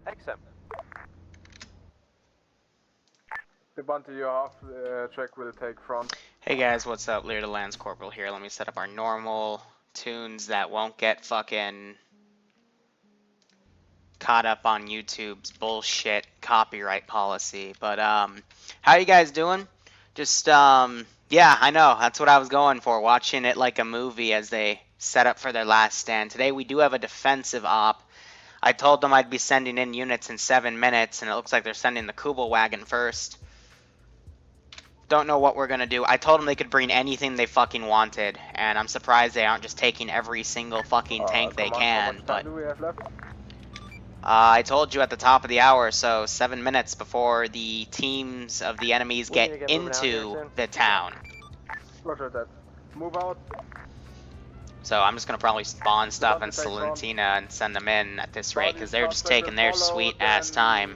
Excellent. The bounty you half track will take front. Hey guys, what's up? Liru the Lance Corporal here. Let me set up our normal tunes that won't get fucking caught up on YouTube's bullshit copyright policy. But how you guys doing? Just yeah, I know. That's what I was going for, watching it like a movie as they set up for their last stand. Today we do have a defensive op. I told them I'd be sending in units in 7 minutes, and it looks like they're sending the Kubel wagon first. Don't know what we're gonna do. I told them they could bring anything they fucking wanted, and I'm surprised they aren't just taking every single fucking tank they can. But do we have left? I told you at the top of the hour, so 7 minutes before the teams of the enemies get into the town. Roger that. Move out. So I'm just gonna probably spawn stuff in Salentina and send them in at this rate, because they're just taking their sweet ass time.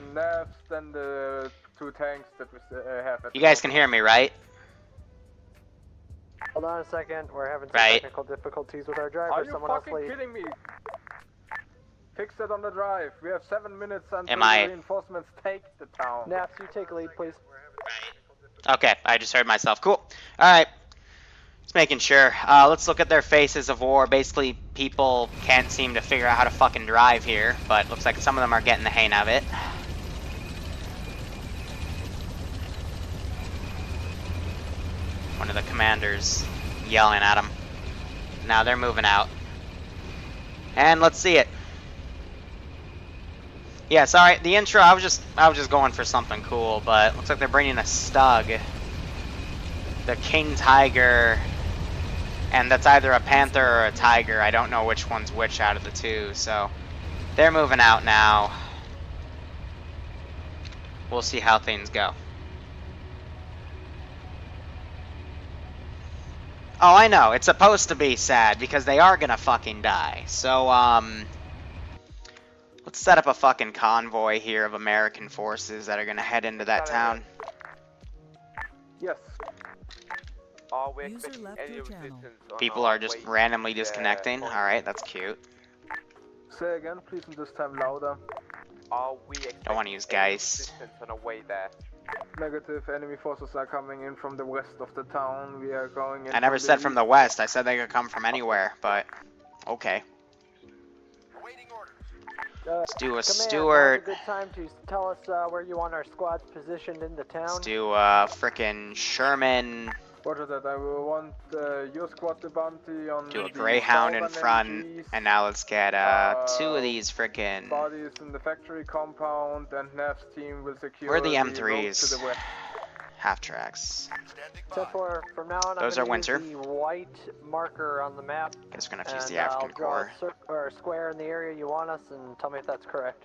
Then the 2 tanks that we have at You guys can hear me, right? Hold on a second, we're having some Right. technical difficulties with our driver. Are you Someone else fucking leave. kidding me? Fix that on the drive. We have 7 minutes until Am I- the reinforcements take the town. Naps, you take lead, please. Okay, I just heard myself. Cool. Alright. Just making sure. Let's look at their faces of war. Basically, people can't seem to figure out how to fucking drive here, but looks like some of them are getting the hang of it. One of the commanders yelling at them. Now they're moving out. And let's see it. Yeah, sorry, the intro, I was just going for something cool, but looks like they're bringing a Stug. The King Tiger, and that's either a Panther or a Tiger. I don't know which one's which out of the two, so they're moving out now. We'll see how things go. Oh, I know, it's supposed to be sad, because they are gonna fucking die. So, let's set up a fucking convoy here of American forces that are gonna head into that town. Yes. Are we User expecting left any your channel. resistance on People our are just way randomly to the disconnecting. convoy? Alright, that's cute. Say again, please, and this time louder. Are we expecting wanna use any Geist. resistance on our way there? Negative. Enemy forces are coming in from the west of the town. We are going in. I never said from the west. I said they could come from anywhere, but okay. Let's do a Command, Stewart. now's a good time to tell us where you want our squads positioned in the town. Let's do a frickin' Sherman. Roger that. I will want your squad the bounty on Do a the Greyhound in southern front. MGs, And now let's get 2 of these frickin'. bodies in the factory compound, and Nav's team will secure Where are the road M3s? to the west. Half tracks. Except for, from now on, Those I'm are going to winter. use the white marker on the map. Guess we're gonna have to use And the African I'll draw core. a or a square in the area you want us, and tell me if that's correct.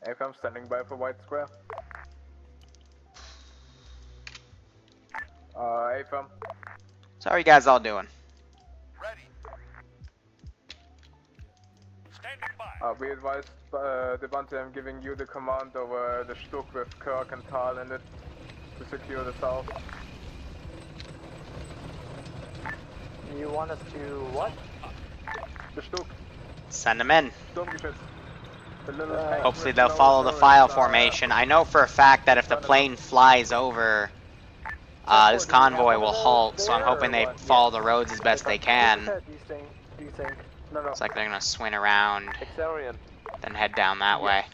If I'm standing by for white square. AFM. So how are you guys all doing? We advised the bounty. I'm giving you the command over the Stuck with Kirk and Tal in it to secure the south. You want us to what? The Stuck. Send them in. Sturmgeschütz. The little tank Hopefully with they'll no follow the turrets, file formation. I know for a fact that if the plane flies over, this convoy will halt, so I'm hoping they follow the roads as best they can. Do you think? No, no. It's like they're gonna swing around, Exarian, then head down that way.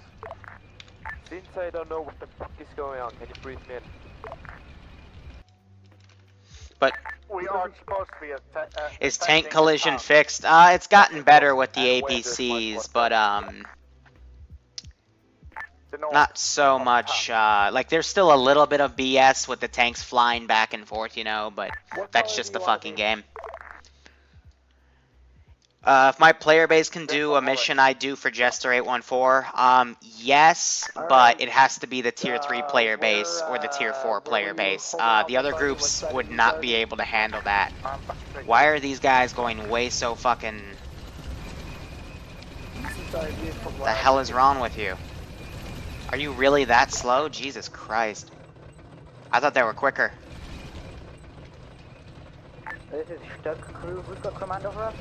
since I don't know what the fuck is going on, can you brief me in? But We are supposed to be is tank collision fixed? It's gotten better with the APCs, but not so much. Like there's still a little bit of BS with the tanks flying back and forth, you know, but that's just the fucking game. If my player base can do a mission I do for Jester 814, yes, but it has to be the tier 3 player base or the tier 4 player base. The other groups would not be able to handle that. Why are these guys going way so fucking... What the hell is wrong with you? Are you really that slow? Jesus Christ. I thought they were quicker. This is Doug Crew. Who's got command over us?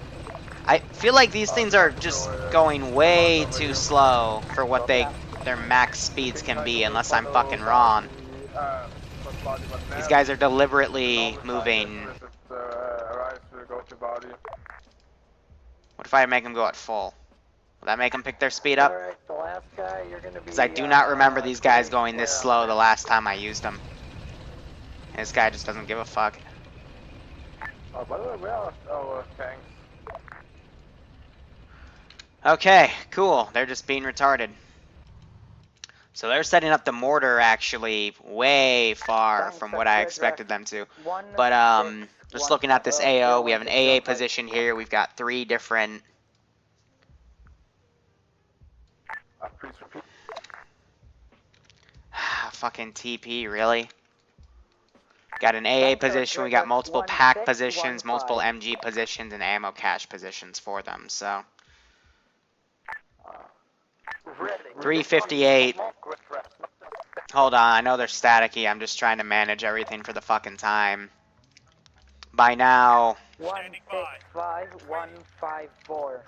I feel like these things are just going way too slow for what their max speeds can be, unless I'm fucking wrong. These guys are deliberately moving. What if I make them go at full? Will that make them pick their speed up? Alright, the last guy, you're gonna be... Because I do not remember these guys going this slow the last time I used them. And this guy just doesn't give a fuck. Oh, by the way, where are our tanks? Okay, cool. They're just being retarded. So they're setting up the mortar actually way far from what I expected them to. But just looking at this AO, we have an AA position here. We've got 3 different... Please repeat. Fucking TP, really? Got an AA position, we got multiple pack positions, multiple MG positions, and ammo cache positions for them, so... 358. Hold on, I know they're staticky, I'm just trying to manage everything for the fucking time. By now... 165, 154.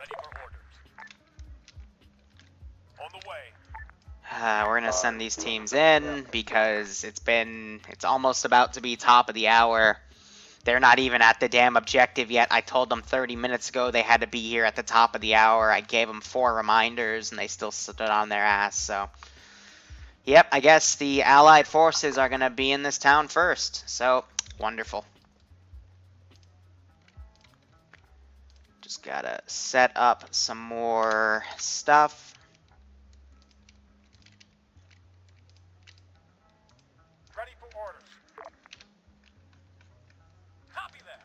On the way. We're gonna send these teams in because it's almost about to be top of the hour. They're not even at the damn objective yet. I told them 30 minutes ago they had to be here at the top of the hour. I gave them 4 reminders and they still stood on their ass, so... Yep, I guess the Allied forces are gonna be in this town first, so wonderful. Just gotta set up some more stuff. Ready for orders. Copy that.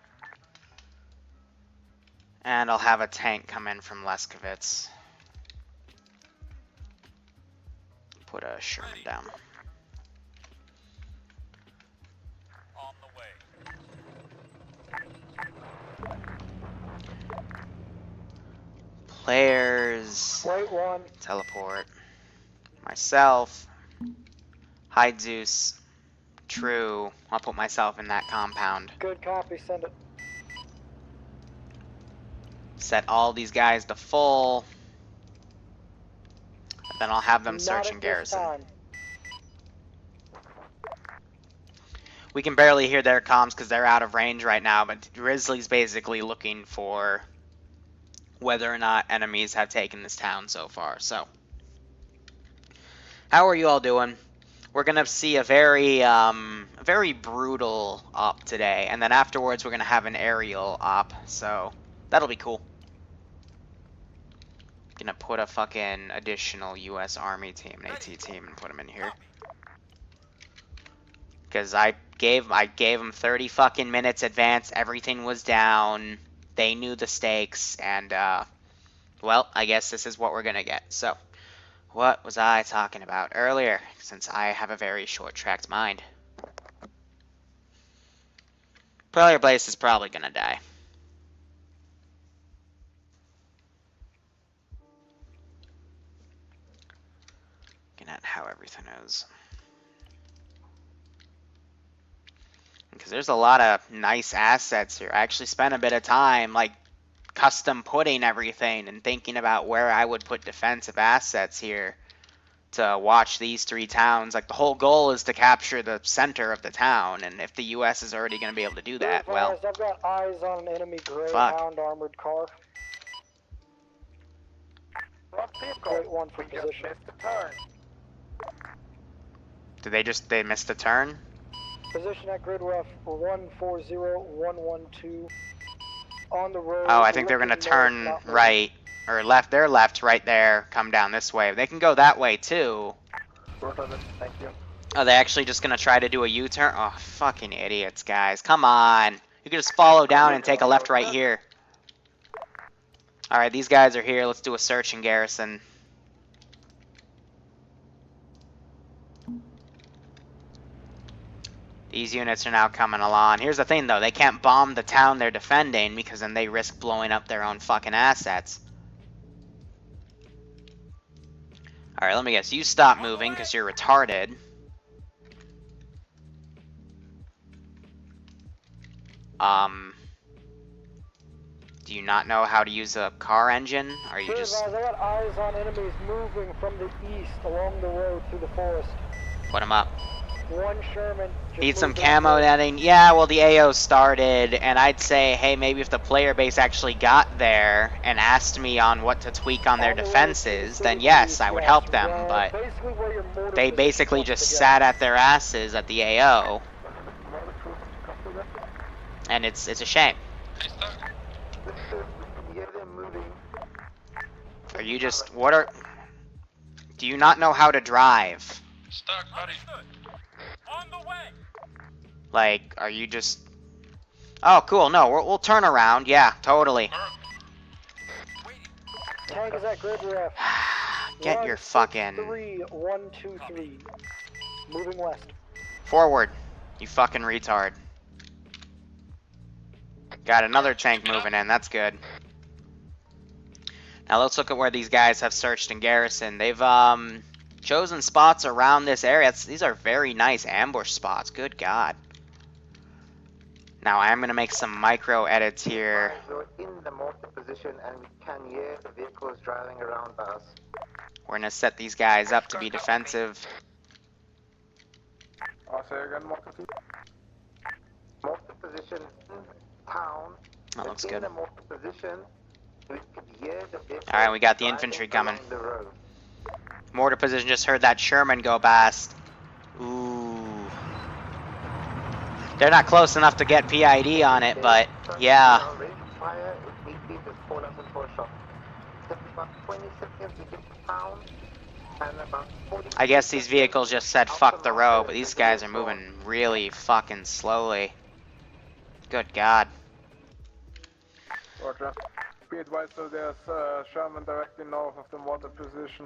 And I'll have a tank come in from Leskovitz. Put a Sherman down. On the way. Players. Wait one. Teleport. Myself. Hide Zeus. True. I'll put myself in that compound. Good copy, send it. Set all these guys to full. And then I'll have them search and garrison. We can barely hear their comms because they're out of range right now, but Grizzly's basically looking for whether or not enemies have taken this town so far. So, how are you all doing? We're gonna see a very brutal op today, and then afterwards we're gonna have an aerial op. So that'll be cool. Gonna put a fucking additional U.S. Army team, an AT team, and put them in here. Because I gave them 30 fucking minutes advance. Everything was down. They knew the stakes, and well, I guess this is what we're gonna get. So, what was I talking about earlier? Since I have a very short-tracked mind. Playerbase is probably gonna die. Looking at how everything is. Because there's a lot of nice assets here. I actually spent a bit of time, like, custom putting everything and thinking about where I would put defensive assets here to watch these 3 towns. Like, the whole goal is to capture the center of the town, and if the U.S. is already going to be able to do that, well, I've got eyes on an enemy Greyhound armored car. Great one for position. did they missed the turn? Position at grid ref 140112 on the road. Oh, I think they're going to turn right, or left. They're left right there, come down this way. They can go that way, too. Thank you. Are they actually just going to try to do a U-turn? Oh, fucking idiots, guys. Come on. You can just follow down and take a left right here. Alright, these guys are here. Let's do a search and garrison. These units are now coming along. Here's the thing, though. They can't bomb the town they're defending because then they risk blowing up their own fucking assets. Alright, let me guess. You stop moving because you're retarded. Do you not know how to use a car engine? Are you Be just advised, I got eyes on enemies moving from the east along the road through the forest. put them up? One Sherman. Just Need some moved camo up netting? Yeah, well the AO started, and I'd say, hey, maybe if the player base actually got there and asked me on what to tweak on their the road to defenses, the then city, yes, I would yes, help them, but basically where your mortar they position basically wants just to go. sat at their asses at the AO, and it's a shame. Yeah, they're moving. Are you just, do you not know how to drive? Understood. On the way. Like, are you just, oh cool, no, we'll turn around, yeah, totally. Waiting. Tank is at grid ref. Get your fucking, 163. Moving west. forward, you fucking retard. Got another tank moving in, that's good. Now let's look at where these guys have searched and garrisoned. They've chosen spots around this area. These are very nice ambush spots, good god. Now I am going to make some micro edits here. We're in the mortar position and we can hear the vehicles driving around us. We're going to set these guys up to be defensive. I'll say again, mortar. Mortar position in town. That looks In good. the mortar position, we could hear the vehicles Alright, we got the driving infantry coming. along the road. Mortar position, just heard that Sherman go past. Ooh. They're not close enough to get PID on it, but yeah. Ready to fire if need be to fall us in for a shot. Take about 20 seconds to get to town and about 40 I guess these vehicles just said fuck the road, but these guys are moving really fucking slowly. Good god. Roger. Be advised, so there's Sherman directly north of the mortar position.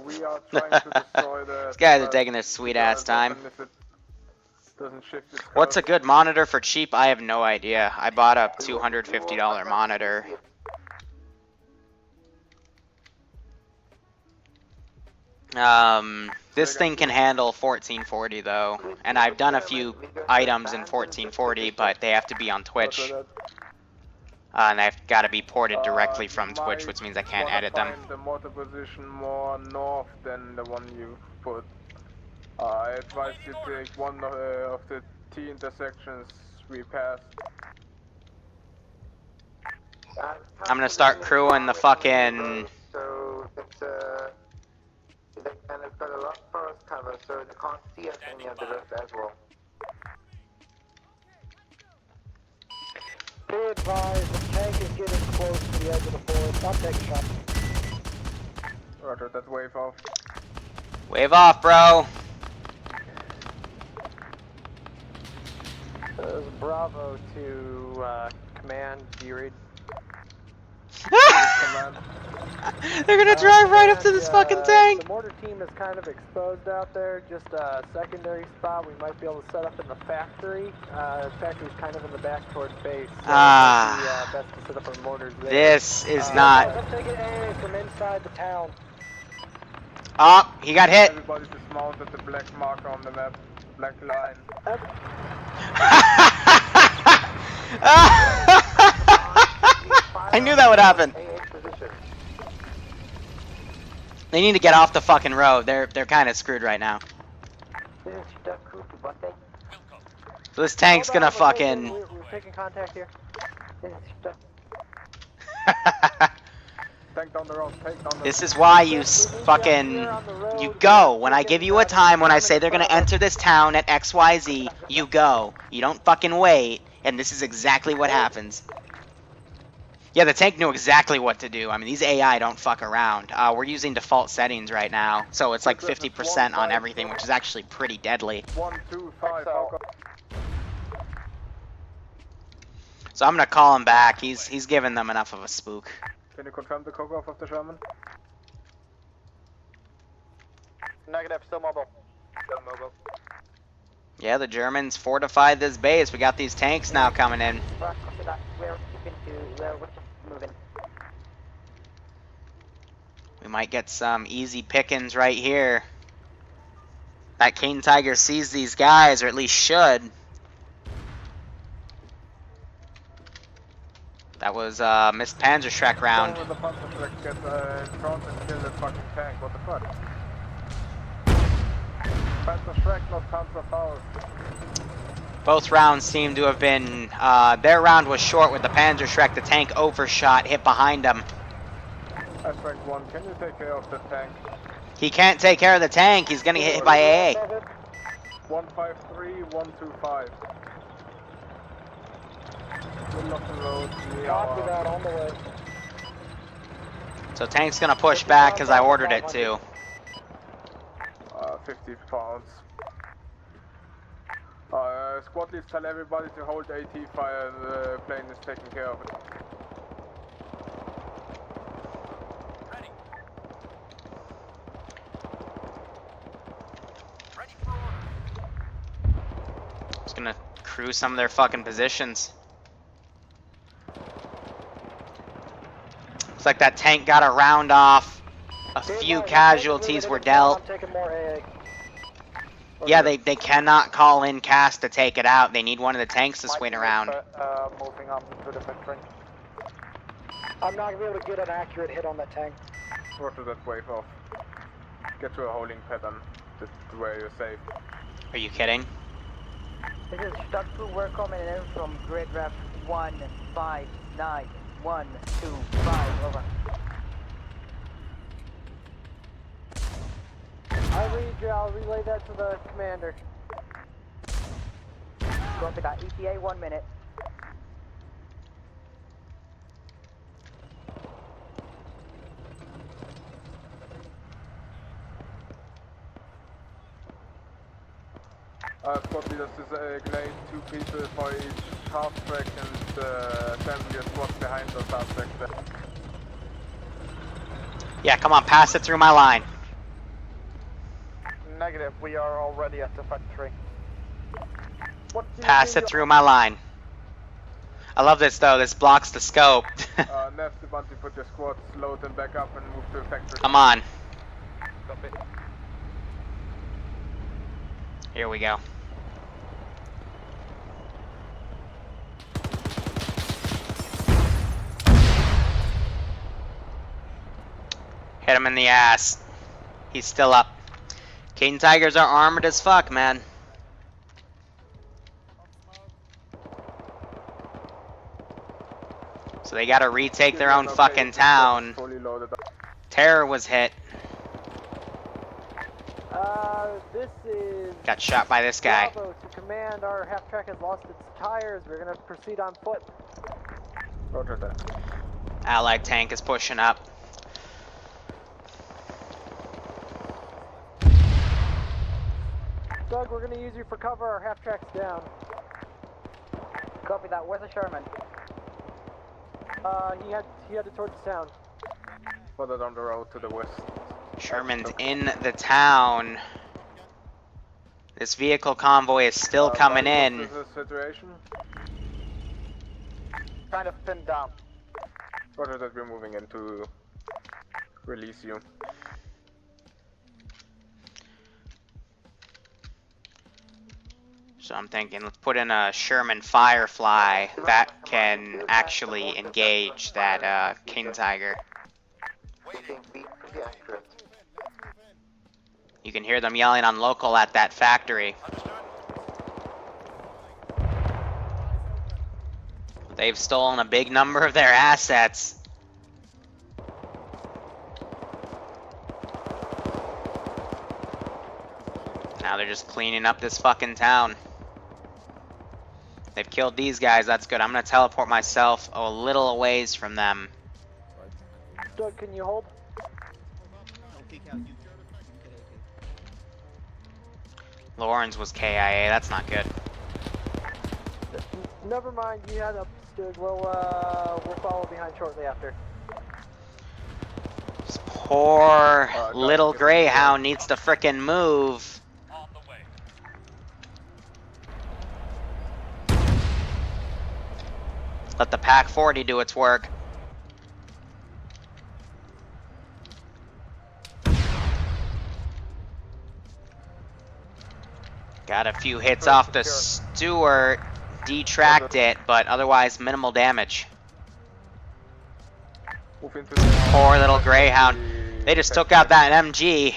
We are trying to destroy the... These guys are taking their sweet ass time. If it doesn't shift its What's a course. good monitor for cheap? I have no idea. I bought a $250 monitor. This thing can handle 1440 though, and I've done a few items in 1440, but they have to be on Twitch, Roger that. and they've got to be ported directly from You Twitch, might which means I can't wanna edit them. find the mortar position more north than the one you put. I advise you take one of the T intersections we passed. I'm gonna start crewing the fucking... So it's and it's got a lot of forest cover, so they can't see us any of the roads as well. Be advised, the tank is getting close to the edge of the forest. I'll take a shot. Roger, that wave off. Wave off, bro! This is Bravo to command. Do you read? Command. They're gonna drive right up to this fucking The tank! mortar team is kind of exposed out there. Just a secondary spot we might be able to set up in the factory. The factory's kind of in the back towards base. So Ah. it might be best to set up our mortars there. This is I'm not... taking AA from inside the town. Oh, he got hit! Everybody dismount at the black marker on the map. Black line. I knew that would happen. They need to get off the fucking road. They're kind of screwed right now. So this tank's gonna fucking... We're taking contact here. Tank down the road, tank down the This is why you fucking... You go. When I give you a time, when I say they're gonna enter this town at XYZ, you go. You don't fucking wait, and this is exactly what happens. Yeah, the tank knew exactly what to do. I mean, these AI don't fuck around. We're using default settings right now, so it's like 50% on everything, which is actually pretty deadly. 1, 2, 5, Falcon. So I'm gonna call him back. He's given them enough of a spook. Can you confirm the cook-off of the Sherman? Negative, still mobile. Still mobile. Yeah, the Germans fortified this base. We got these tanks now coming in. We're moving. We might get some easy pickings right here. That King Tiger sees these guys, or at least should. That was Miss Panzerschreck round. Someone with the Panzerschreck get in front and kill the fucking tank. What the fuck? Panzerschreck, not Panzerfaust. Both rounds seem to have been, their round was short with the Panzerschreck. The tank overshot, hit behind him. Aspect 1, can you take care of the tank? He can't take care of the tank. He's gonna get hit by AA. 153, 125. Good luck on road. Copy that, on the way. So tank's gonna push back because I ordered it to. 50 pounds. Squad leads tell everybody to hold AT fire. The plane is taking care of it. Ready. Ready for order. Just gonna crew some of their fucking positions. Looks like that tank got a round off. A few casualties were dealt. I'm taking more AA. Yeah, they cannot call in cast to take it out. They need one of the tanks to swing around. Moving on to the infantry. I'm not gonna be able to get an accurate hit on that tank. Roger that wave off. Get to a holding pattern. That's where you're safe. Are you kidding? This is Stock 2, we're coming in from grid ref 159125, over. I'll relay that to the commander. Copy that, ETA 1 minute. Squad leaders designate 2 people for each half track and send your squad behind the half track there. Yeah, come on, pass it through my line. Negative, we are already at the factory. Pass it through my line. I love this though, this blocks the scope. Next, once you put your squads, load them back up and move to the factory. Come on. Copy. Here we go. Hit him in the ass. He's still up. King Tigers are armored as fuck, man. So they gotta retake their own fucking town. Terror was hit. This is... Got shot by this guy. Bravo to command, our half track has lost its tires. We're gonna proceed on foot. Roger that. Allied tank is pushing up. Doug, we're gonna use you for cover. Our half track's down. Copy that, where's the Sherman? He headed towards the town. Further down the road to the west. Sherman's in the town. This vehicle convoy is still coming in. What is the situation? Kind of pinned down. Roger that, we're moving in to release you. So I'm thinking, let's put in a Sherman Firefly that can actually engage that King Tiger. You can hear them yelling on local at that factory. They've stolen a big number of their assets. Now they're just cleaning up this fucking town. They've killed these guys, that's good. I'm gonna teleport myself a little ways from them. Doug, can you hold? Lawrence was KIA, that's not good. Never mind, you had up, Doug. We'll follow behind shortly after. This poor little Greyhound needs to frickin' move. On the way. Let the Pack 40 do its work. Got a few hits off the Stewart, detract it, but otherwise minimal damage. Poor little Greyhound. They just took out that MG.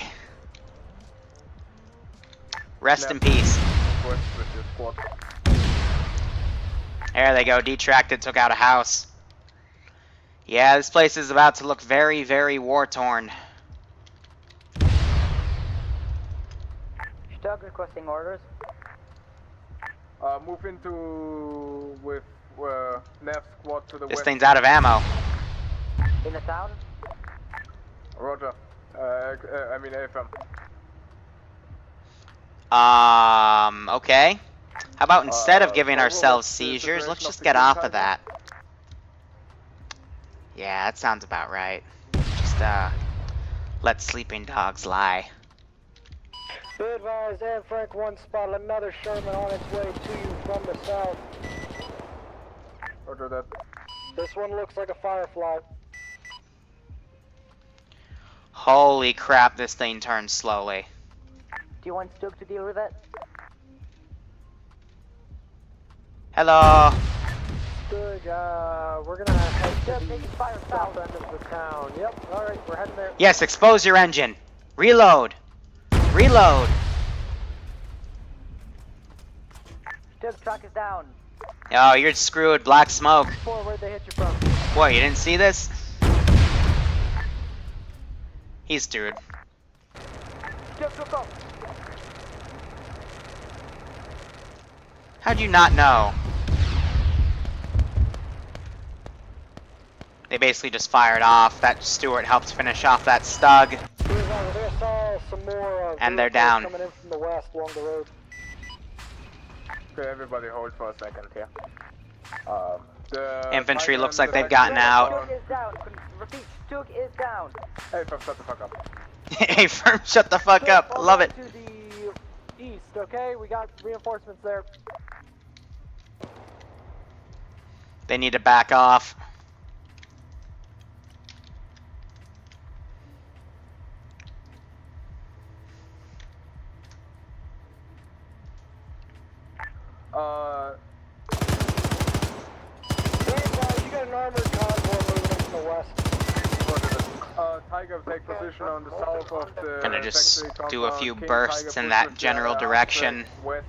Rest in peace. West with your squad. There they go, detracted, took out a house. Yeah, this place is about to look very, very war-torn. Stuck requesting orders. Move into with Nav squad to the This west. thing's out of ammo. In the town? Roger. I mean AFM. Okay. How about instead of giving Bravo, ourselves what's the seizures, let's situation just of the get King off Tiger? of that. Yeah, that sounds about right. Just, let sleeping dogs lie. Be advised, Air Frank 1 spotted another Sherman on its way to you from the south. Roger that. This one looks like a Firefly. Holy crap, this thing turns slowly. Do you want Stug to deal with it? Hello. Good, we're gonna head Stug, to the taking fire south south. end of the town. Yep, alright, we're heading there. Yes, expose your engine. Reload. Reload. Stug, truck is down. Oh, you're screwed. Black smoke. Where'd they hit you from? What, you didn't see this? He's screwed. Stug, go. How'd you not know? They basically just fired off. That Stewart helped finish off that Stug. They saw some more, And they're vehicles down. coming in from the west along the road. Okay, everybody hold for a second here. The Infantry Tiger looks and like the they've gotten Tiger out. are- Stug is down. Repeat, Stug is down. Hey, shut the fuck up. Hey, firm, shut the fuck up. Fall Love it. back to the east, okay? We got reinforcements there. They need to back off. You got an armored convoy moving in from the west. Tiger take position on the south of the Gonna just factory do a compound. few King bursts Tiger in that pushes general their direction. west.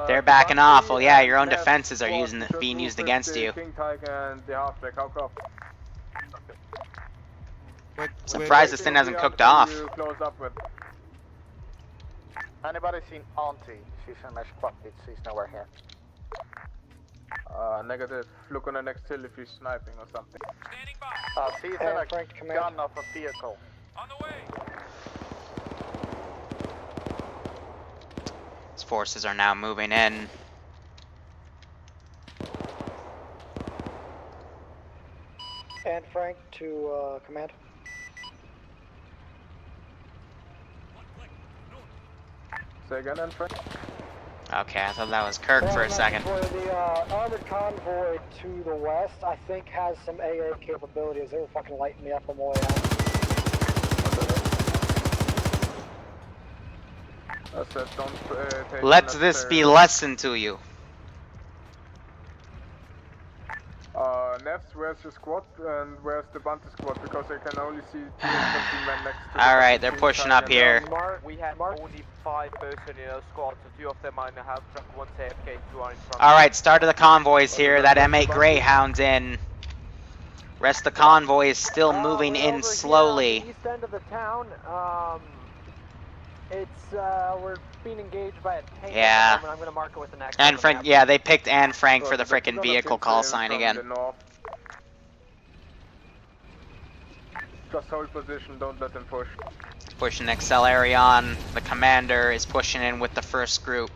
They're backing off. Well, yeah, your own Nav defenses are squad being just used move against with the you. King Tiger and the halfback. How come? Surprised this thing hasn't cooked off. You close up with. Anybody seen Auntie? She's in my squad. She's nowhere here. Negative. Look on the next hill if he's sniping or something. Standing by. She's Hey, in a Frank, command. gun of a vehicle. On the way. His forces are now moving in. And Frank to command. One click. Noon. Say again, and Frank. Okay, I thought that was Kirk for a second. The armored convoy to the west, I think, has some AA capabilities. They were fucking lighting me up on the way out. I said don't take Let this be lesson to you. Nevs, where's your squad and where's the Bunty squad? Because I can only see 2 infantry men next to the Alright, they're King pushing Tiger up here. We have only 5 persons in our squad, so 2 of them are in the half truck, 1's AFK, 2 are in front. Alright, start of the convoys here. That M8 Greyhound's in. Rest of the convoy is still moving We're over in here slowly. on the east end of the town. We're being engaged by a tank. Yeah. At the moment. I'm gonna mark it with an X. on Anne the Frank, map. yeah, they picked Anne Frank for the There's frickin' another vehicle picture call sign from again. the north. Just hold position, don't let them push. Pushing Accelarion. The commander is pushing in with the first group.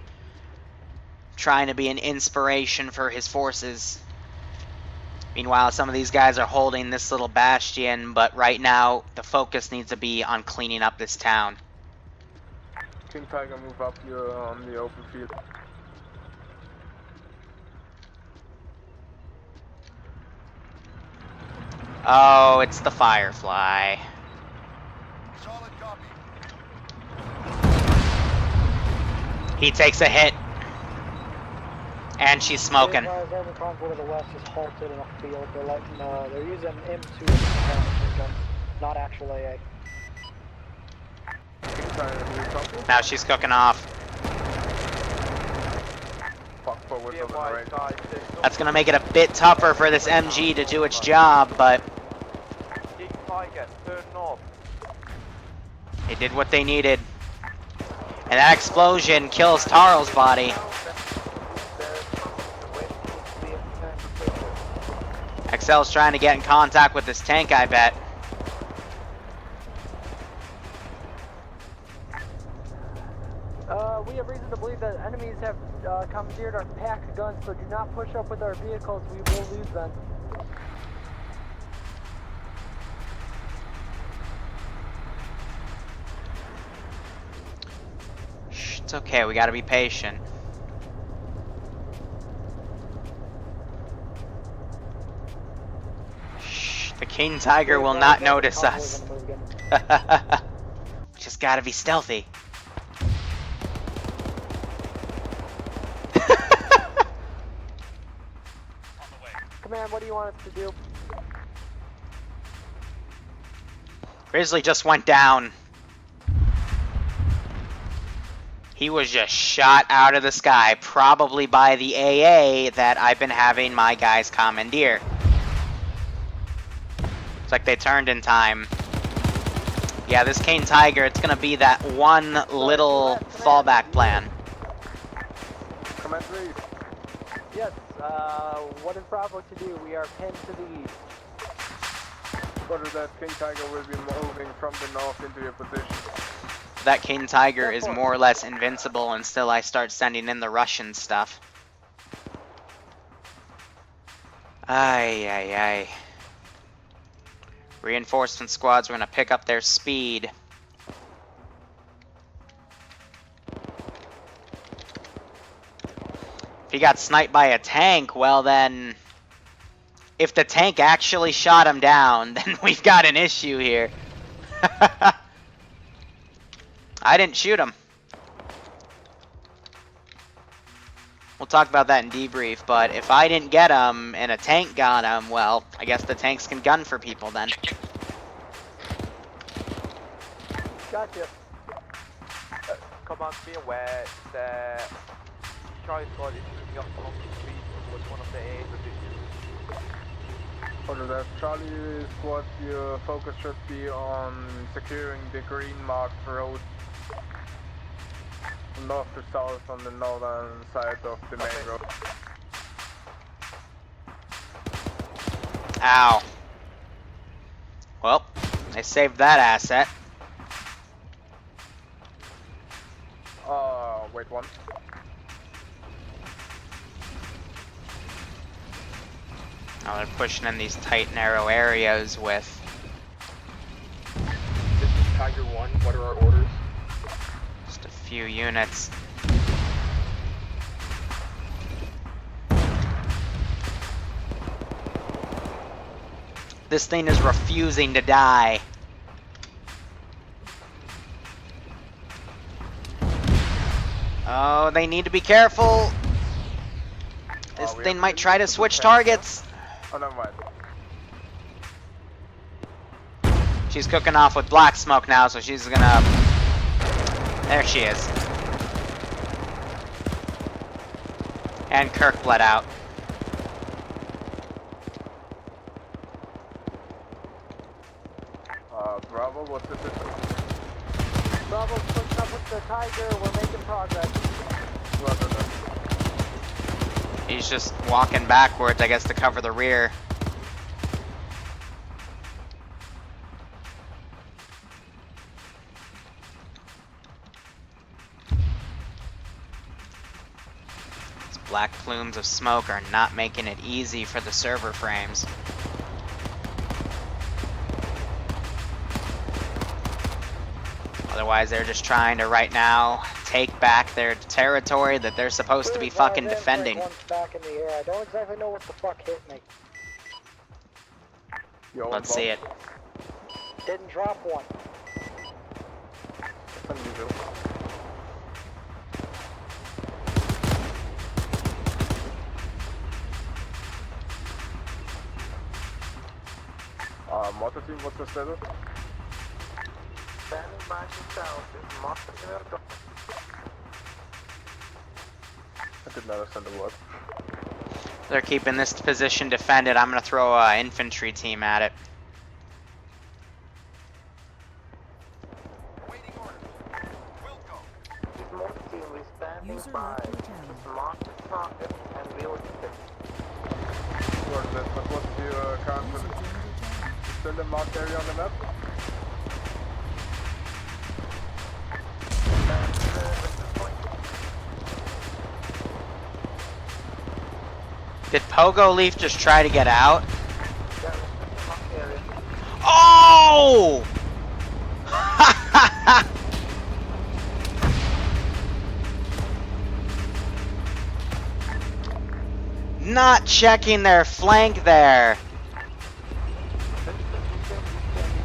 Trying to be an inspiration for his forces. Meanwhile, some of these guys are holding this little bastion, but right now, the focus needs to be on cleaning up this town. King Tiger, move up, you're on the open field. Oh, it's the Firefly. Solid copy. He takes a hit. And she's smoking. Arma Convoy to the west is halted in a field. They're using M2 machine guns, not actual AA. Now she's cooking off. Fuck forward Be on the right. advised, guys, there's no That's gonna make it a bit tougher for this MG to do its job, but King Tiger, turn north. it did what they needed. And that explosion kills Taro's body. Excel's trying to get in contact with this tank, I bet. We have reason to believe that enemies have commandeered our pack guns, so do not push up with our vehicles. We will lose them. Shh, it's okay, we gotta be patient. Shh, the King Tiger will not notice us. Just gotta be stealthy. Command, what do you want us to do? Grizzly just went down. He was just shot out of the sky, probably by the AA that I've been having my guys commandeer. It's like they turned in time. Yeah, this King Tiger, it's gonna be that one little fallback plan. Command please. Yes, what is Bravo to do? We are pinned to the east. Brother, that King Tiger will be moving from the north into your position. That King Tiger is more or less invincible until I start sending in the Russian stuff. Ay, ay, ay. Reinforcement squads are gonna pick up their speed. If he got sniped by a tank, well then, if the tank actually shot him down, then we've got an issue here. I didn't shoot him. We'll talk about that in debrief, but if I didn't get him and a tank got him, well, I guess the tanks can gun for people then. Gotcha. Command, be aware, the Charlie squad is moving up along the street towards one of the A positions. Brother, that Charlie squad, your focus should be on securing the green marked road. From north to south on the northern side of the main road. Ow. Well, I saved that asset. Wait one. Now they're pushing in these tight, narrow areas with... This is Tiger 1, what are our orders? just a few units. This thing is refusing to die. Oh, they need to be careful. This thing might try to switch targets. Oh, never mind. She's cooking off with black smoke now, so she's gonna... There she is. And Kirk bled out. Bravo, what's the system? Bravo's pushing up with the Tiger. We're making progress. Brother, He's just walking backwards, I guess, to cover the rear. These black plumes of smoke are not making it easy for the server frames. Otherwise, they're just trying to, right now, take back their territory that they're supposed to be fucking defending. One's back in the air. I don't exactly know what the fuck hit me. yo, Let's see it. Didn't drop one. team, what's the status? Standing by yourself is muscular. I did not understand the word. They're keeping this position defended. I'm gonna throw a infantry team at it. Waiting orders. Will go. Small team is standing User by. left your channel. Mark the target and we'll hit it. Roger that, but what's your current User position? joined your channel. Still the marked area on the map? That's the point. Did Pogo Leaf just try to get out? That is the marked area. Oh! Not checking their flank there.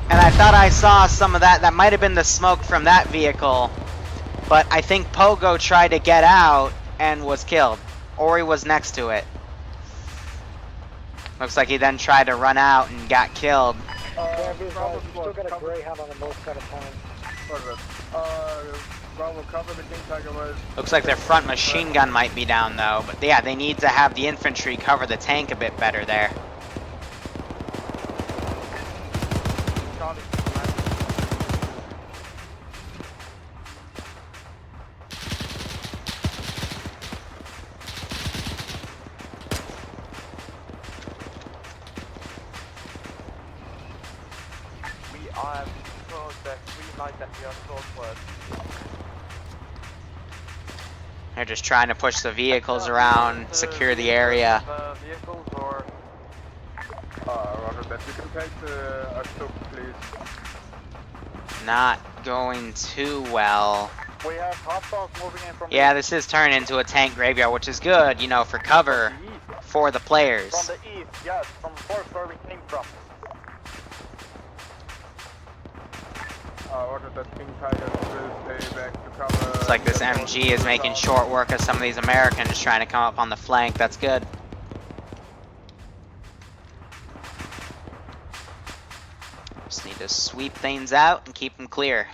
And I thought I saw some of that. That might have been the smoke from that vehicle. But I think Pogo tried to get out and was killed. Or he was next to it. Looks like he then tried to run out and got killed. Bravo Still got a cover, Greyhound on the north side of town. Roger that. Bravo cover the King Tiger West. Looks like their front machine gun might be down though. But yeah, they need to have the infantry cover the tank a bit better there. Charlie, we are told that green light that we are told first. They're just trying to push the vehicles around, secure the area. Vehicles or Roger that. You can take the Ashok, please. Not going too well. We have hostiles moving in from Yeah, this is turning into a tank graveyard, which is good, you know, for cover the east. for the players. From the east, yes, from the forest where we came from. Roger that. King Tiger will stay back to cover. Looks like this the MG is making short work of some of these Americans trying to come up on the flank. That's good. Just need to sweep things out and keep them clear.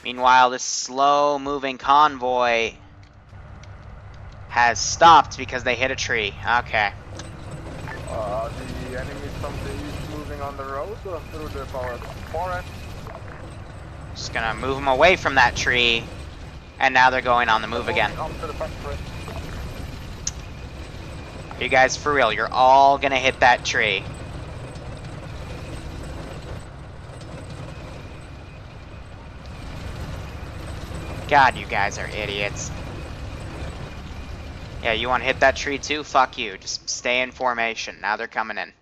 Meanwhile, this slow-moving convoy has stopped because they hit a tree. Okay. The enemies from the east moving on the road or through the forest? Forest. Just gonna move them away from that tree. And now they're going on the move again. Onto the factory. You guys, for real, you're all gonna hit that tree. God, you guys are idiots. Yeah, you want to hit that tree too? Fuck you. Just stay in formation. Now they're coming in.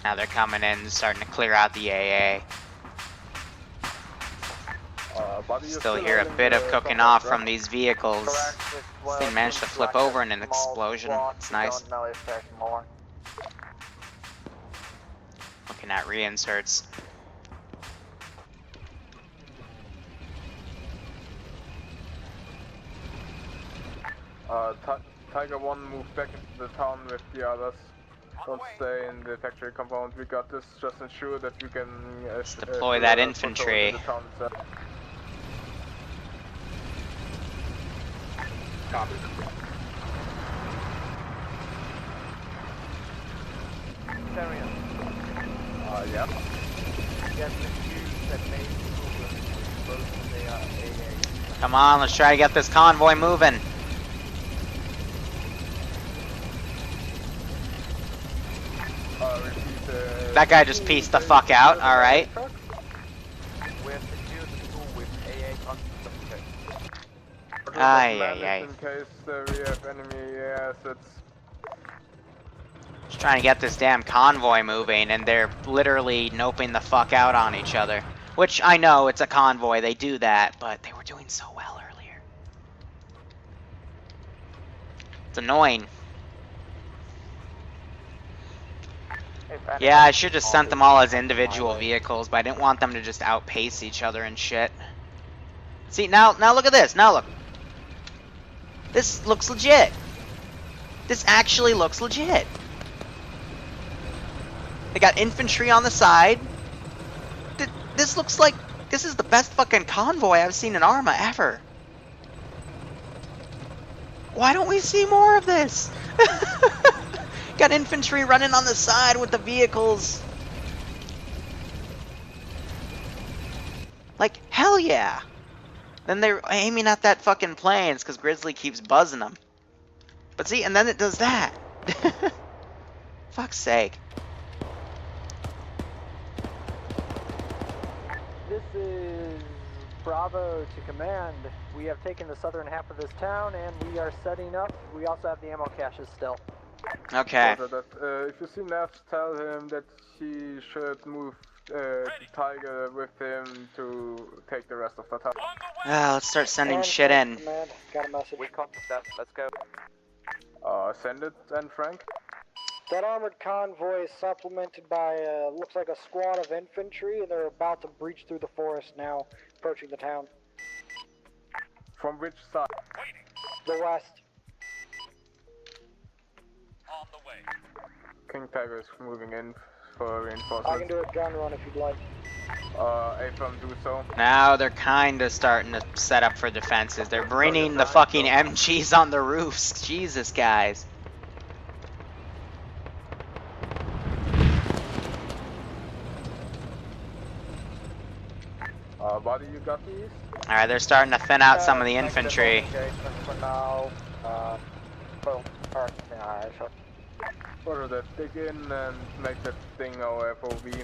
Now they're coming in, starting to clear out the AA. Buddy, you're Still hear a holding bit of the cooking front, off right? from these vehicles. This thing managed to flip over in an explosion. It's nice. Don't know if there's more. Looking at reinserts. Tiger 1 move back into the town with the others. Don't stay in the factory compound. We got this. Just ensure that we can deploy that infantry. The town itself. Copy. Area. Yeah. Get the Jews that made both of the AA. Come on, let's try to get this convoy moving. Repeat, That guy just pieced the fuck out, alright. We have secured the school with AA concentrate. Ay, ay, ay. In case we have enemy assets. Just trying to get this damn convoy moving, and they're literally noping the fuck out on each other. Which, I know, it's a convoy, they do that, but they were doing so well earlier. It's annoying. Yeah, I should just sent them all as individual vehicles, but I didn't want them to just outpace each other and shit. See, now look at this. Now look. This looks legit. This actually looks legit. They got infantry on the side. This looks like this is the best fucking convoy I've seen in Arma ever. Why don't we see more of this? Got infantry running on the side with the vehicles. Like, hell yeah. Then they're aiming at that fucking planes because Grizzly keeps buzzing them. But see, and then it does that. Fuck's sake. This is Bravo to command. We have taken the southern half of this town and we are setting up. We also have the ammo caches still. Okay. If you see Neff, tell him that he should move Tiger with him to take the rest of the town. Let's start sending shit in. Command, got a message. We copy that. Let's go. Send it then, Frank. That armored convoy is supplemented by, looks like a squad of infantry, and they're about to breach through the forest now, approaching the town. From which side? The west. On the way. King Tiger is moving in for I can reinforcements. do a gun run if you'd like. Abram, do so. Now they're kind of starting to set up for defenses. They're bringing the fucking MGs on the roofs. Jesus, guys. Buddy, you got these? Alright, they're starting to thin out some of the infantry. For now, Order that, dig in and make that thing our FOV.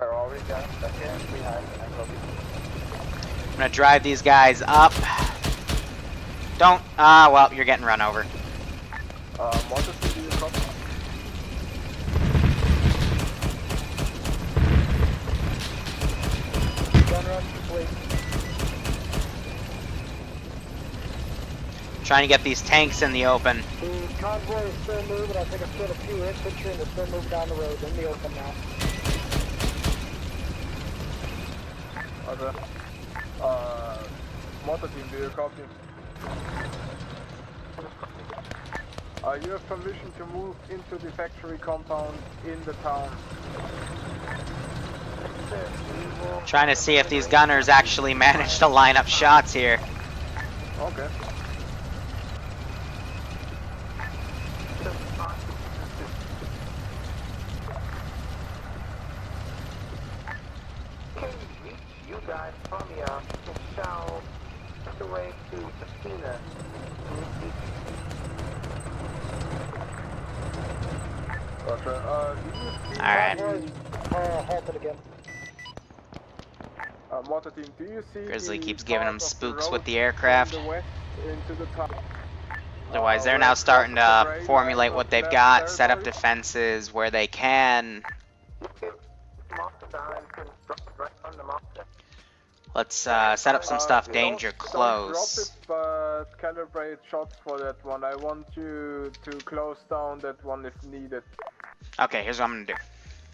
Are already done. We have an FOV. I'm gonna drive these guys up. Don't. Well, you're getting run over. Mortis, do you copy? Gun run complete. Trying to get these tanks in the open. The convoy is still moving. I think I've seen a few infantry and they're still moving down the road in the open now. Other. Motor team, do you copy? You have permission to move into the factory compound in the town. Trying to see if these gunners actually manage to line up shots here. Okay. Can we reach you guys from here to south the way to Christina? Roger. Do you see Alright. Halted again. Motor team, do you see Grizzly the keeps giving part them of the spooks road with the aircraft. from the west into the town? Otherwise, they're now starting to formulate what they've got, set up defenses where they can. Let's set up some stuff danger close. Don't drop it, but calibrate shots for that one. I want you to close down that one if needed. Okay, here's what I'm gonna do.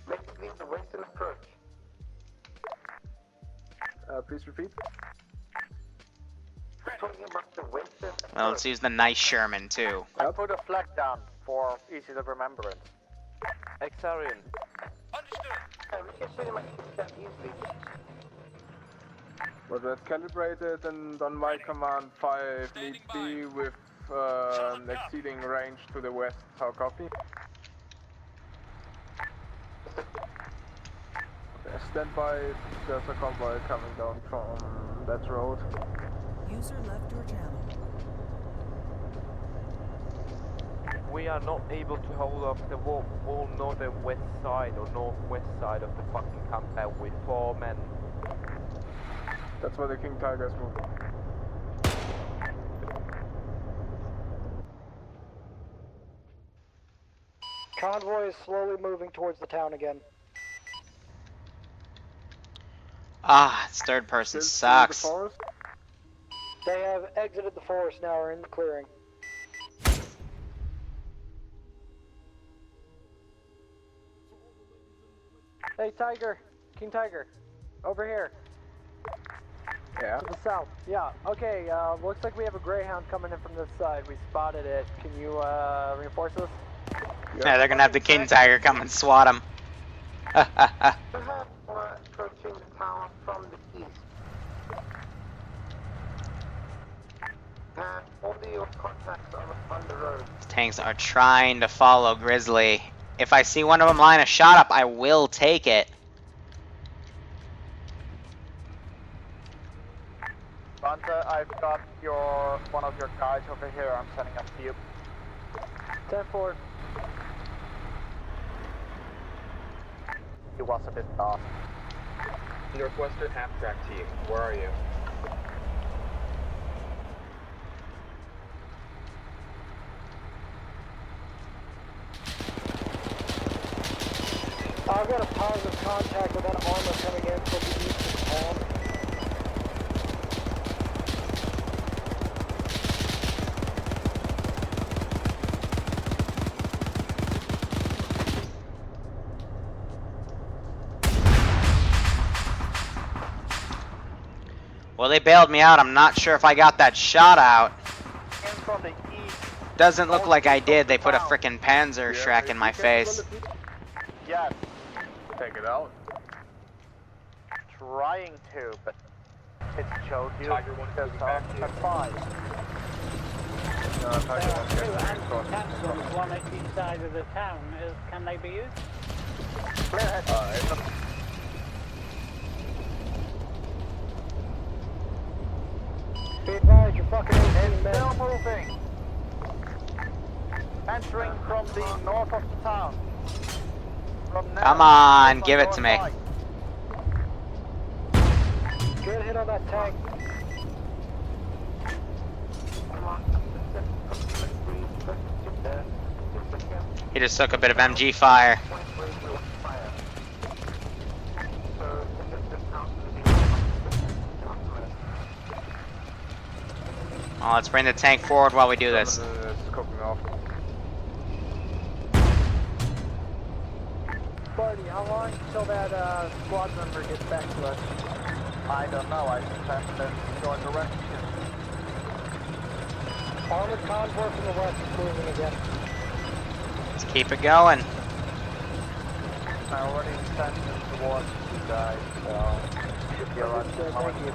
Basically, the western approach. Please repeat. Talking about the western Well, let's use the nice Sherman too. I put a flag down for easy of remembrance. Exarian. Understood. we can pretty much do that easily. Was that calibrated and on my command fire if need be with exceeding range to the west? How copy? Okay, stand by. There's a convoy coming down from that road. User left your channel. We are not able to hold off the whole northern west side or northwest side of the fucking compound with 4 men. That's where the King Tiger is moving. Convoy is slowly moving towards the town again. This third person Still through the sucks. forest? They have exited the forest now, are in the clearing. Hey, Tiger. King Tiger. Over here. Yeah. To the south. Yeah. Okay. Looks like we have a Greyhound coming in from this side. We spotted it. Can you reinforce us? Yeah, they're gonna have the King Tiger come and swat him. We have approaching the town from the east. And all your contacts are on the road. Tanks are trying to follow Grizzly. If I see one of them line a shot up, I will take it. Hunter, I've got one of your guys over here. I'm sending up to you. 10-4. He was a bit fast. Northwestern half-track team, where are you? I've got a positive contact with that Arma coming in from the east of town. Well, they bailed me out. I'm not sure if I got that shot out. In from the east. Doesn't look like I did. They put a frickin' Panzer Shrek in my face. Yes, Take it out. trying to, but it showed you Tiger 1 there's moving back to you. a 5. No, Tiger 1 Two getting anti-tank guns, one at each side of the town. Can they be used? Be advised, you're fucking 18 men. Still moving. Entering from the north of the town. From now, Come on, from give it north to me. side. Good hit on that tank. He just took a bit of MG fire. Oh, let's bring the tank forward while we do this. Scoping off. Buddy, how long until that squad member gets back to us? I don't know, I just have to join the rescue. Armored convoy from the west is moving again. Let's keep it going. I already sent them towards you guys, so should be around Understood, thank you.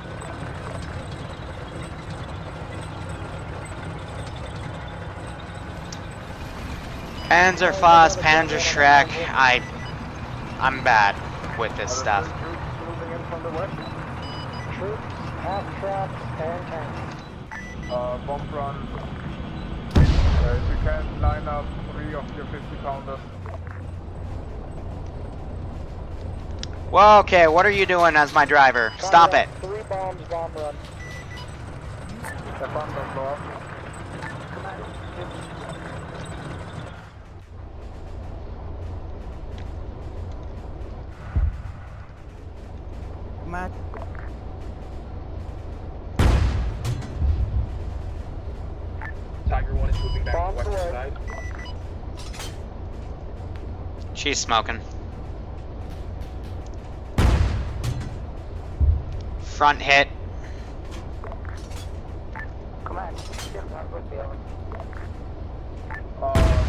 Panzerfaust, Panzer Shrek. I'm bad with this stuff. Troops moving in from the west. Troops, half-tracks, and tanks. Bomb run. If you can line up 3 of your 50-pounders. Well, okay, what are you doing as my driver? Stop it. 3 bombs, bomb run. The bomb don't blow up. Matt, Tiger 1 is moving back Bombs to the western away. side. She's smoking. Front hit. Come on, get that with the other.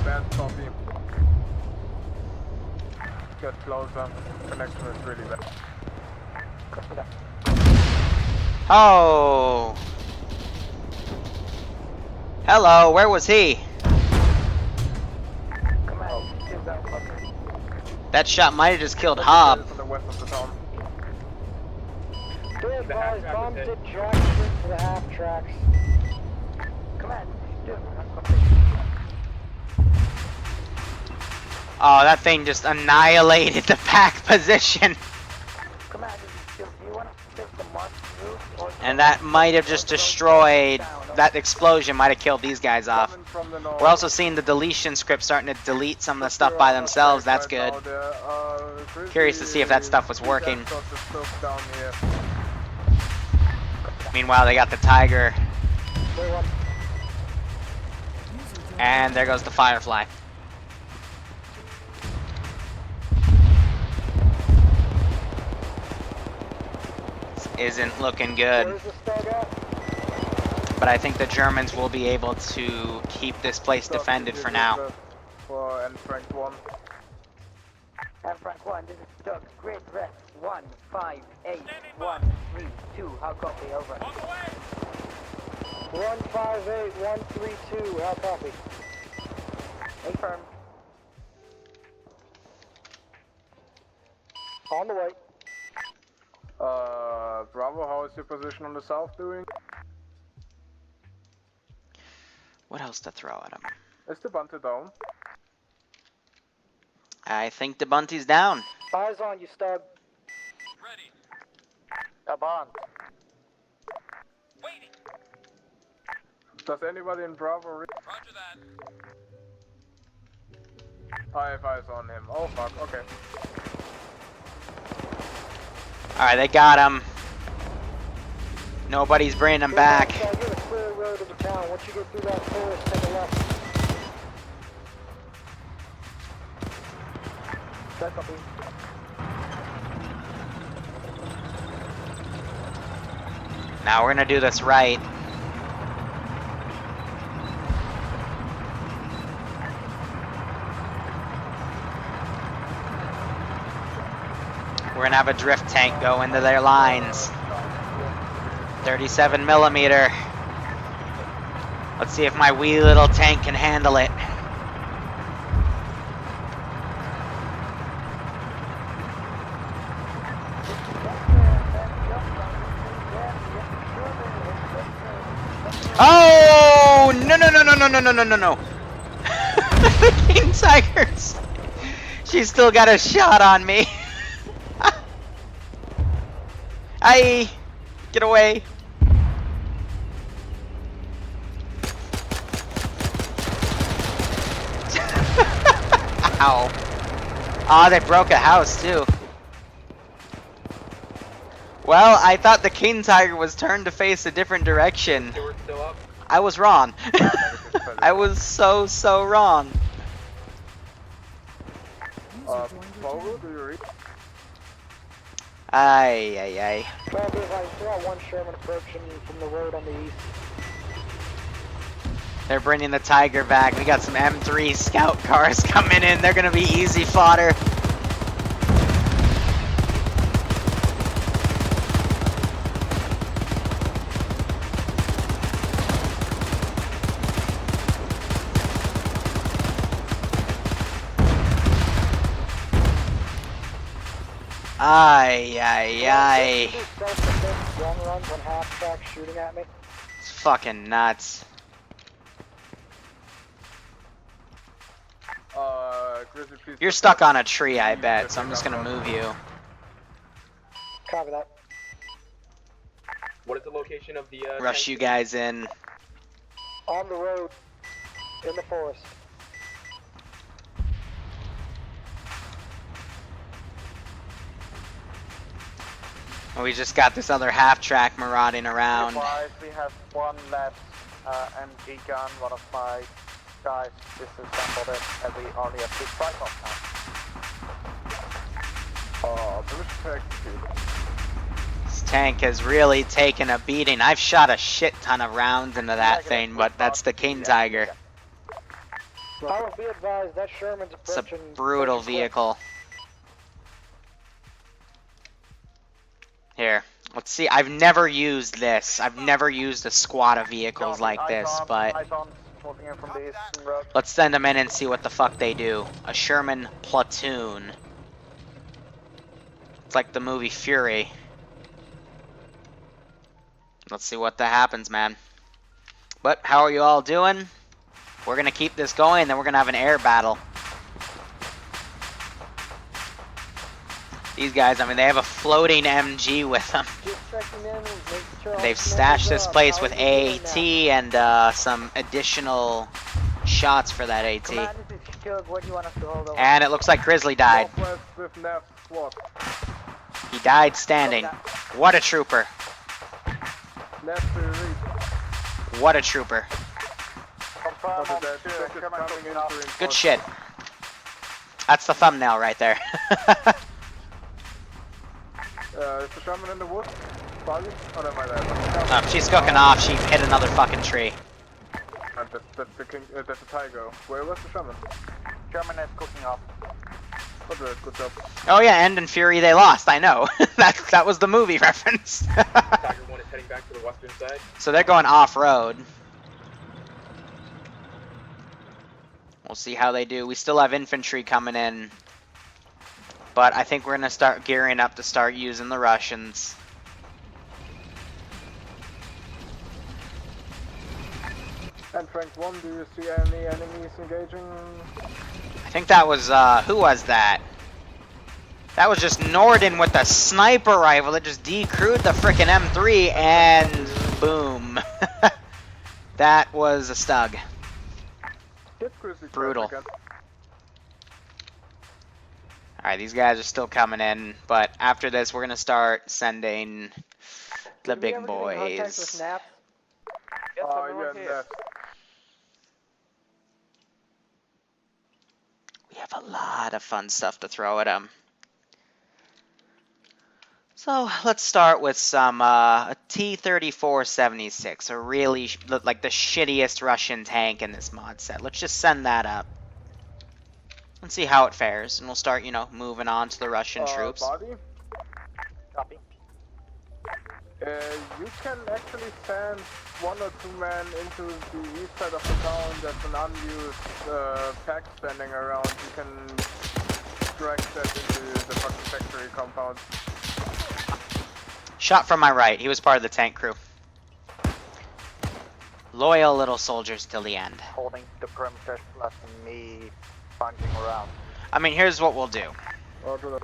Bad copy. Get closer. Connection is really bad. Copy that. Oh. Hello, where was he? Come on, get that with me. That shot might have just killed Hob. From the west of the town. Be advised, half-track bombs is did jack straight to the half-tracks. Come on, do it. I'm copy. Oh, that thing just annihilated the pack position. Come on, do you want to take the mark through? Or And that might have just destroyed, that explosion might have killed these guys off. Coming from the north. We're also seeing the deletion script starting to delete some of the stuff by themselves. That's good. Curious to see if that stuff was working. Meanwhile, they got the Tiger. And there goes the Firefly. isn't looking good. Where's the Stug at? But I think the Germans will be able to keep this place defended for now. For N Frank 1. And Frank 1, this is Doug. Great rest. 158132. How copy? Over. On the way. 158132. How copy? Affirm. On the way. Bravo, how is your position on the south doing? What else to throw at him? Is the bunter down? I think the Bunty's down. Eyes on you, Stug. Ready. Up on. Waiting. Does anybody in Bravo read? Roger that. I have eyes on him. Oh fuck, okay. Alright, they got him. Nobody's bringing him back. You're the clear road to the town. Once you get through that forest, take a left. That copy. Now we're gonna do this right. We're gonna have a drift tank go into their lines. 37 millimeter. Let's see if my wee little tank can handle it. Oh no no no no no no no no no no! King Tigers. She's still got a shot on me. Aye, get away. Ow. Ah, they broke a house too. Well, I thought the King Tiger was turned to face a different direction. Stewart's still up. I was wrong. I was so wrong. User joined your Paul, channel. do you read? Ay. Well, there's like one Sherman approaching from the road on the east. They're bringing the Tiger back. We got some M3 scout cars coming in. They're gonna be easy fodder. Ay. Long runs on half track shooting at me. It's fucking nuts. Grizzly, please. You're stuck on a tree, I bet, so I'm just gonna move you. Copy that. What is the location of the Rush tank? you guys in. On the road. In the forest. We just got this other half-track marauding around. We have one left MG gun. One of my guys disassembled it, and we only have 2 tripod now. Oh, British tech. This tank has really taken a beating. I've shot a shit ton of rounds into that thing, but that's the King Tiger. I will be advised that Sherman's It's a approaching. brutal pretty quick. vehicle. Here, let's see. I've never used this. I've never used a squad of vehicles like this, but Moving in from the eastern road. let's send them in and see what the fuck they do. A Sherman platoon. It's like the movie Fury. Let's see what that happens, man. But how are you all doing? We're gonna keep this going, then we're gonna have an air battle. These guys, I mean, they have a floating MG with them. Just checking in, making sure all They've smells stashed this up. place How with are you doing AAT now? and some additional shots for that AT. Command, this is Stug. What do you want us to hold over? And it looks like Grizzly died. Northwest with nav squad. He died standing. What a trooper. Left to read. What a trooper. Oh, the dead check is coming in to Good shit. That's the thumbnail right there. Is the Sherman in the woods? Body? Oh, no, my bad. She's cooking off. She hit another fucking tree. That's the king. That's the tiger. Where was the Sherman? Sherman is cooking off. Oh, good job. Oh yeah, End and Fury they lost. I know. that was the movie reference. Tiger 1 is heading back to the western side. So they're going off road. We'll see how they do. We still have infantry coming in. But I think we're going to start gearing up to start using the Russians. And Frank 1, do you see any enemies engaging? I think that was, who was that? That was just Norden with the sniper rifle that just decrewed the frickin' M3 and boom. That was a stug. Brutal. Alright, these guys are still coming in, but after this we're gonna start sending the big boys. Yes, everyone here. We have a lot of fun stuff to throw at them. So let's start with some a T-34-76, a really like the shittiest Russian tank in this mod set. Let's just send that up and see how it fares, and we'll start, you know, moving on to the Russian troops. Body? Copy. You can actually send 1 or 2 men into the east side of the town. There's an unused pack standing around. You can drag that into the fucking factory compound. Shot from my right. He was part of the tank crew. Loyal little soldiers till the end. Holding the perimeter plus me punching around. I mean, here's what we'll do. Roger that.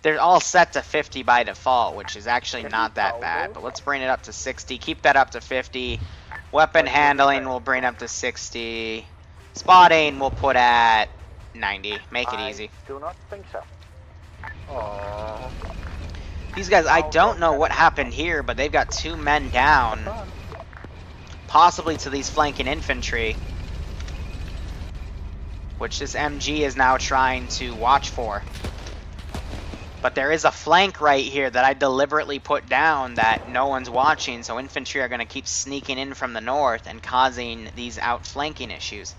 They're all set to 50 by default, which is actually not that bad. But let's bring it up to 60. Keep that up to 50. Weapon handling we'll bring up to 60. Spotting we'll put at 90. Make it easy. Do not think so. Aww. These guys, I don't know what happened here, but they've got 2 men down. Possibly to these flanking infantry. Which this MG is now trying to watch for. But there is a flank right here that I deliberately put down that no one's watching, so infantry are going to keep sneaking in from the north and causing these outflanking issues.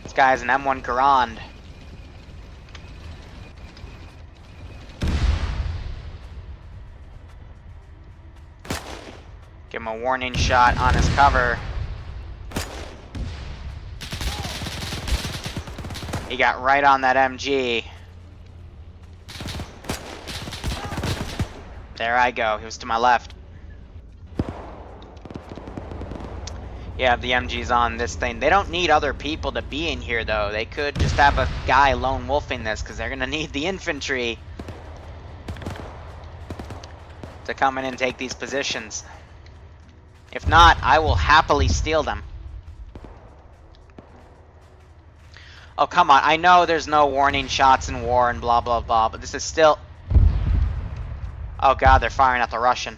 This guy is an M1 Garand. Give him a warning shot on his cover. He got right on that MG. There I go. He was to my left. Yeah, the MG's on this thing. They don't need other people to be in here, though. They could just have a guy lone wolfing this, because they're going to need the infantry to come in and take these positions. If not, I will happily steal them. Oh, come on. I know there's no warning shots in war and blah, blah, blah, but this is still... Oh, God, they're firing at the Russian.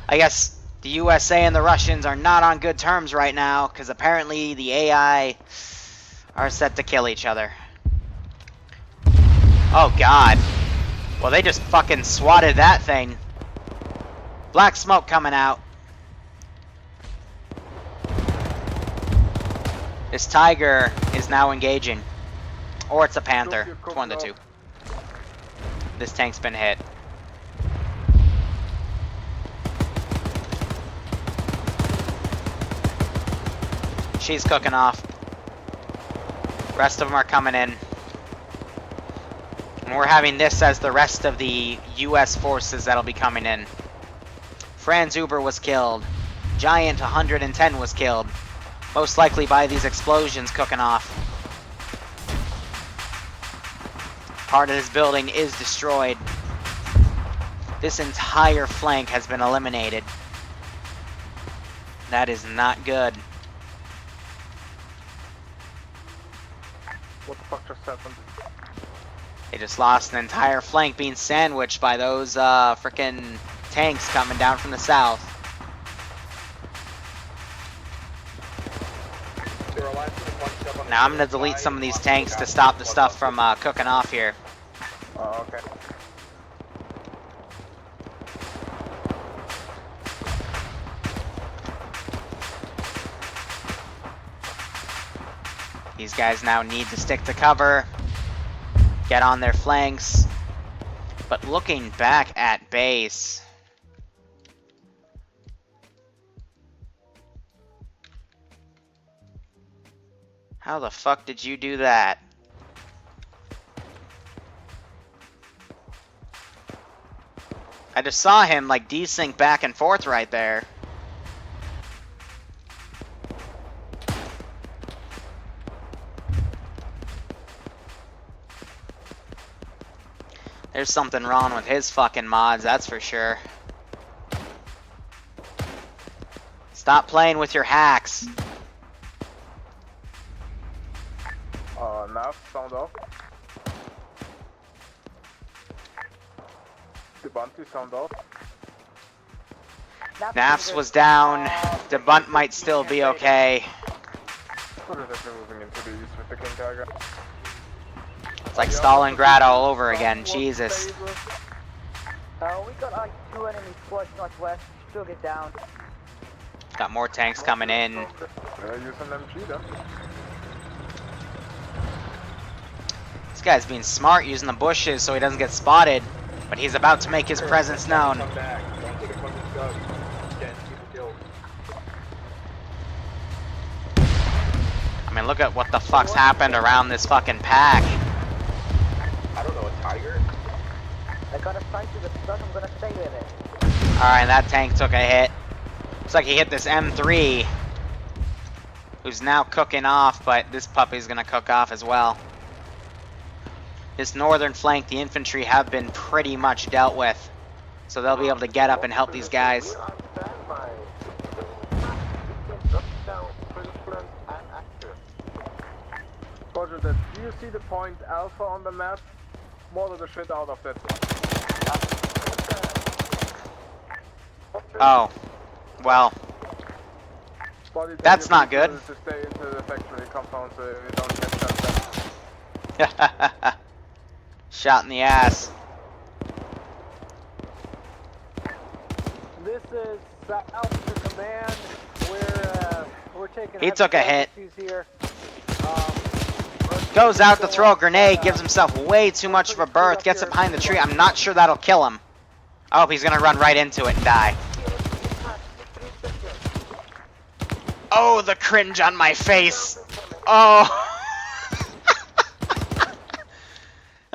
I guess the USA and the Russians are not on good terms right now, because apparently the AI are set to kill each other. Oh, God. Well, they just fucking swatted that thing. Black smoke coming out. This Tiger is now engaging. Or it's a Panther. It's one of the two. This tank's been hit. She's cooking off. Rest of them are coming in. And we're having this as the rest of the US forces that'll be coming in. Franz Huber was killed. Giant 110 was killed. Most likely by these explosions cooking off. Part of this building is destroyed. This entire flank has been eliminated. That is not good. What the fuck just happened? They just lost an entire flank being sandwiched by those frickin' tanks coming down from the south. There are lines one step on Now I'm gonna delete some of these tanks to stop the stuff from cooking off here. Oh, okay. These guys now need to stick to cover, get on their flanks. But looking back at base, how the fuck did you do that? I just saw him like desync back and forth right there. There's something wrong with his fucking mods, that's for sure. Stop playing with your hacks. Nav, sound off. The Bunty, sound off. Naps was down. The bunt might still be okay. What is it moving into the east with the King Tiger? It's like Stalingrad all over again, Jesus. We got like 2 enemy squads northwest. Still get down. Got more tanks coming in. Use an MG then. This guy's being smart using the bushes so he doesn't get spotted. But he's about to make his presence known. Come back. Don't take a fucking gun. Get people killed. I mean, look at what the fuck's happened around this fucking pack. I don't know, a tiger? I got a sight to the stuff. I'm gonna stay with it. Alright, that tank took a hit. Looks like he hit this M3, who's now cooking off, but this puppy's gonna cook off as well. This northern flank, the infantry have been pretty much dealt with, so they'll be able to get up and help these guys. Roger that. Do you see the point Alpha on the map? More the shit out of that. Oh, well, that's not good. To stay into the factory compound so you don't get shot down. Shot in the ass. This is South to command. We're taking. He took a hit. Here. Goes out to throw a grenade, gives himself way too much of a berth, gets it behind the tree. I'm not sure that'll kill him. I hope he's gonna run right into it and die. Oh, the cringe on my face. Oh.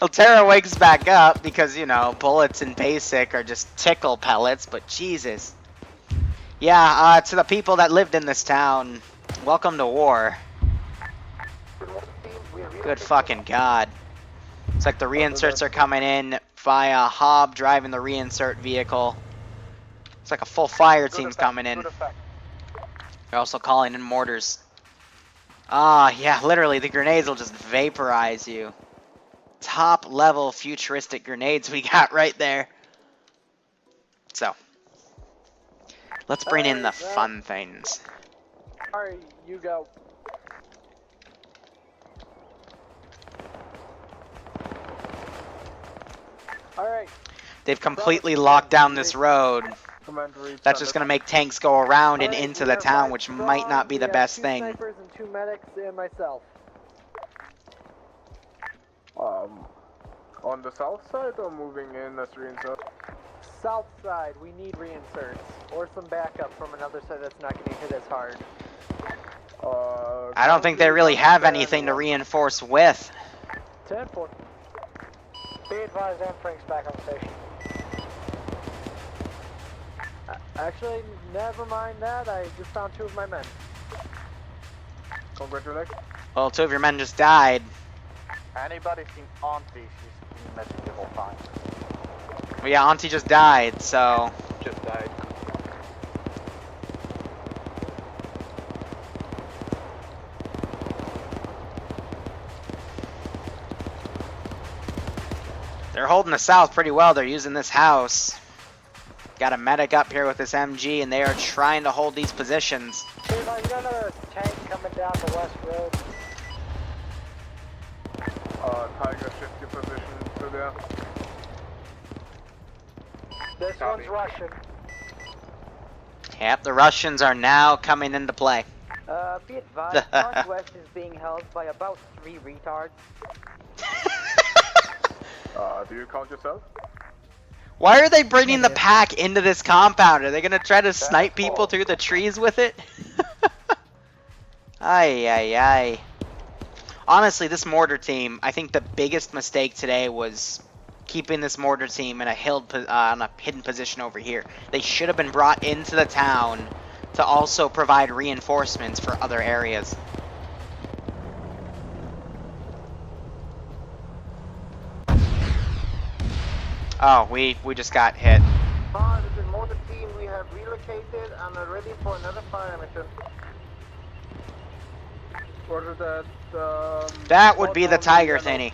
Altera wakes back up because, you know, bullets in basic are just tickle pellets, but Jesus. Yeah, to the people that lived in this town, welcome to war. Good fucking God. It's like the reinserts are coming in via Hob driving the reinsert vehicle. It's like a full fire team's coming in. They're also calling in mortars. Ah, yeah, literally, the grenades will just vaporize you. Top level futuristic grenades we got right there. So, let's bring in the fun things. Alright, you go. Alright. They've completely locked down this road. That's just gonna make tanks go around and into the town, which might not be the best thing. Snipers and 2 medics and myself. On the south side or moving in as reinsert? South side, we need reinserts. Or some backup from another side that's not getting hit as hard. I don't think they really have anything to reinforce with. 10-4. Be advised, Frank's back on station. Actually, never mind that. I just found 2 of my men. Congratulations. Well, 2 of your men just died. Anybody seen Auntie? She's been missing the whole time. Well, yeah, Auntie just died, so... Just died. They're holding the south pretty well. They're using this house. Got a medic up here with this MG, and they are trying to hold these positions. You got another tank coming down the west road. Tiger, shift your position through there. This Copy. one's Russian. Yep, the Russians are now coming into play. Be advised, Northwest is being held by about 3 retards. Do you count yourself? Why are they bringing the pack into this compound? Are they gonna try to snipe people through the trees with it? Ay, ay, ay. Honestly, this mortar team, I think the biggest mistake today was keeping this mortar team in a hidden position over here. They should have been brought into the town to also provide reinforcements for other areas. Oh, we just got hit. This is mortar team. We have relocated and are ready for another fire mission. Roger that. That would be the Tiger thingy.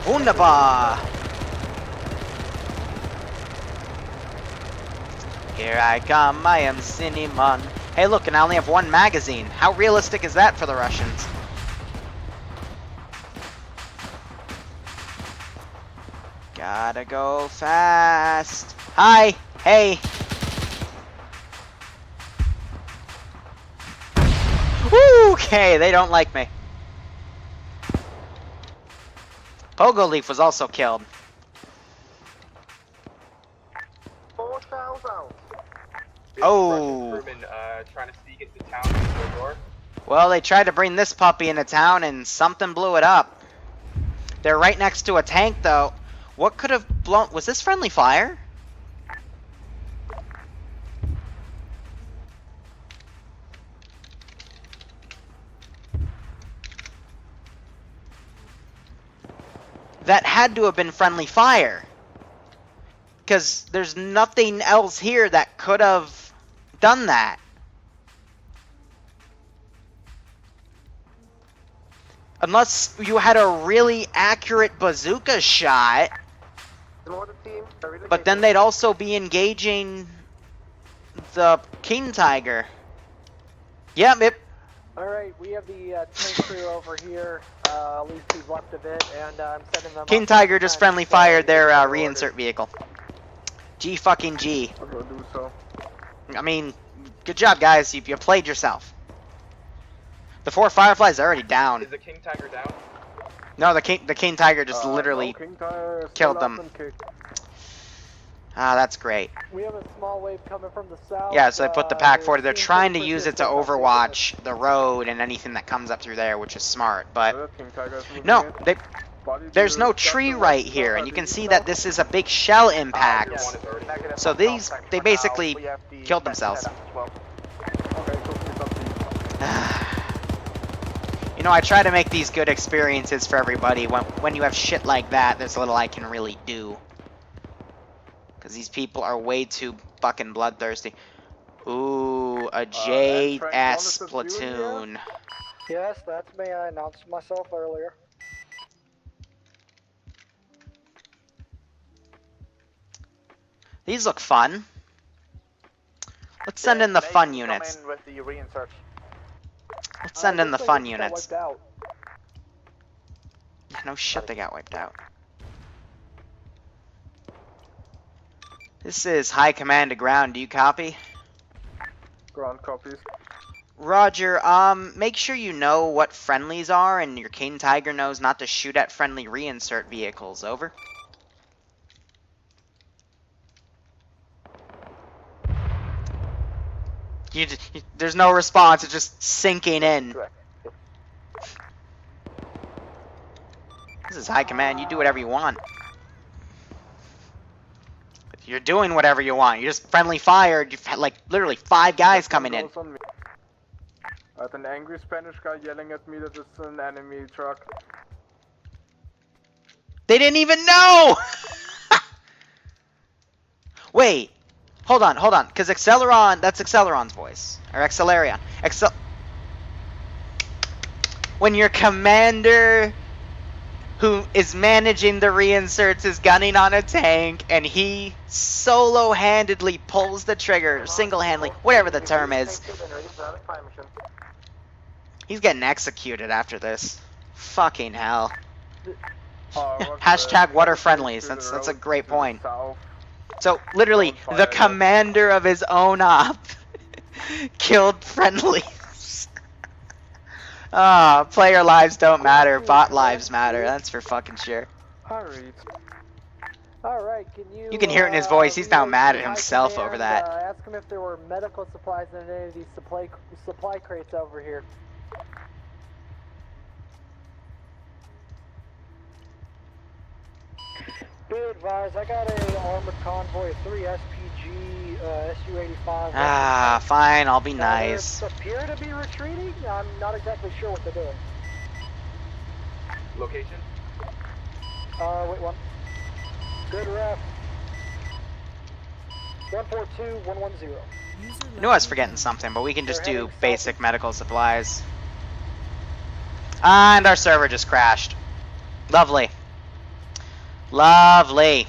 Wunderbar! Here I come, I am Cinnamon. Hey look, and I only have 1 magazine. How realistic is that for the Russians? Gotta go fast. Hi! Hey! Woo! Okay, they don't like me. Pogo Leaf was also killed. 4 shells out. Oh. Russian crewmen trying to sneak into town through the door. Well, they tried to bring this puppy into town and something blew it up. They're right next to a tank though. What could have blown... Was this friendly fire? That had to have been friendly fire. Because there's nothing else here that could have done that. Unless you had a really accurate bazooka shot. But then they'd also be engaging the King Tiger. Yep. Alright, we have the tank crew over here, at least 2 left of it, and I'm sending them King up Tiger to just kind of friendly stay fired their in reinsert vehicle. G fucking G. I'm gonna do so. I mean, good job guys, you played yourself. The 4 Fireflies are already down. Is the King Tiger down? No, the King Tiger just literally King Tiger is killed still up them. and kicked. Ah, that's great. We have a small wave coming from the south. Yeah, so they put the pack forward. They're seeing trying to some use it to persistent overwatch the road and anything that comes up through there, which is smart. But King Tiger is moving no, in. there's no tree right here, and you can see that this is a big shell impact. So they basically killed themselves. Okay, cool. It's up to you. You know, I try to make these good experiences for everybody. When you have shit like that, there's little I can really do. Because these people are way too fucking bloodthirsty. Ooh, a JS platoon. Yes, that's me. I announced myself earlier. These look fun. Let's send in the fun units. in with the reinserts. Let's send in the Looks like fun it's got units. wiped out. No shit, they got wiped out. This is high command to ground. Do you copy? Ground copies. Roger, make sure you know what friendlies are and your King Tiger knows not to shoot at friendly reinsert vehicles. Over. There's no response, it's just sinking in. This is high command, you do whatever you want. You're doing whatever you want, you're just friendly fired, you've had like literally 5 guys coming in. I have an angry Spanish guy yelling at me that it's an enemy truck. They didn't even know! Wait, hold on, because Acceleron, that's Acceleron's voice. Or Accelarion. When your commander who is managing the reinserts is gunning on a tank and he solo-handedly pulls the trigger, single-handedly, whatever the term is. He's getting executed after this. Fucking hell. What's Hashtag the- water what's friendlies. the That's a road great to the point. south? So literally, Don't the fire yet. commander of his own op killed friendlies. Ah, player lives don't matter. Bot lives matter. That's for fucking sure. Hurry. Alright, can you... You can hear it in his voice. He's now relay mad to at high himself command, over that. ask him if there were medical supplies in any of these supply crates over here. Be advised, I got a armored convoy, 3 SPG, Su-85. Ah, fine. I'll be They nice. appear to be retreating. I'm not exactly sure what they're doing. Location? Wait one. Good ref. 142110. I knew I was forgetting something, but we can just do basic medical supplies. And our server just crashed. Lovely. Lovely.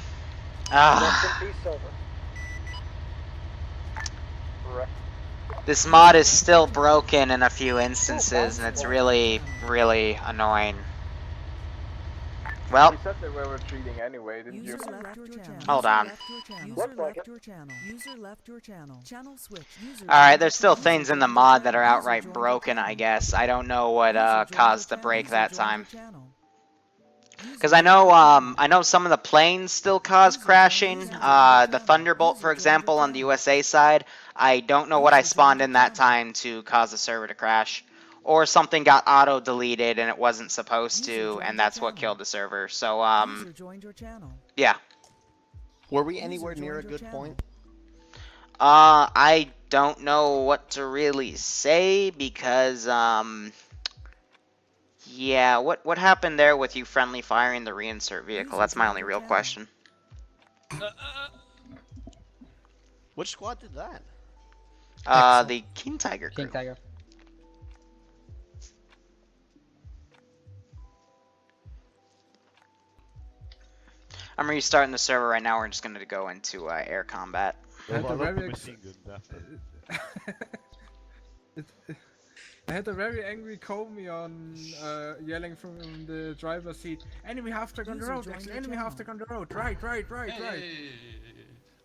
Ah. Rest in peace, server. This mod is still broken in a few instances, and it's really, really annoying. Well, You said they were retreating anyway, didn't you? User left your channel. hold on. User Looks like left it. your channel. User left your channel. Channel switch. User Alright, joined there's your still channel. things in the User mod joined that your are channel. outright User joined your broken, I channel. guess. I don't know what User joined caused the your break channel. that User joined time. your channel. Because I know some of the planes still cause crashing. The Thunderbolt, for example, on the USA side. I don't know what I spawned in that time to cause the server to crash. Or something got auto-deleted and it wasn't supposed to, and that's what killed the server. So, User joined your channel. yeah. Were we anywhere near a joined your good channel. point? I don't know what to really say because, yeah, what happened there with you friendly firing the reinsert vehicle? That's my only real question. Which squad did that? The King Tiger crew. King Tiger. I'm restarting the server right now. We're just going to go into air combat. I had a very angry Comey on yelling from the driver's seat. Enemy half track on the road. Enemy half track on the road. Right.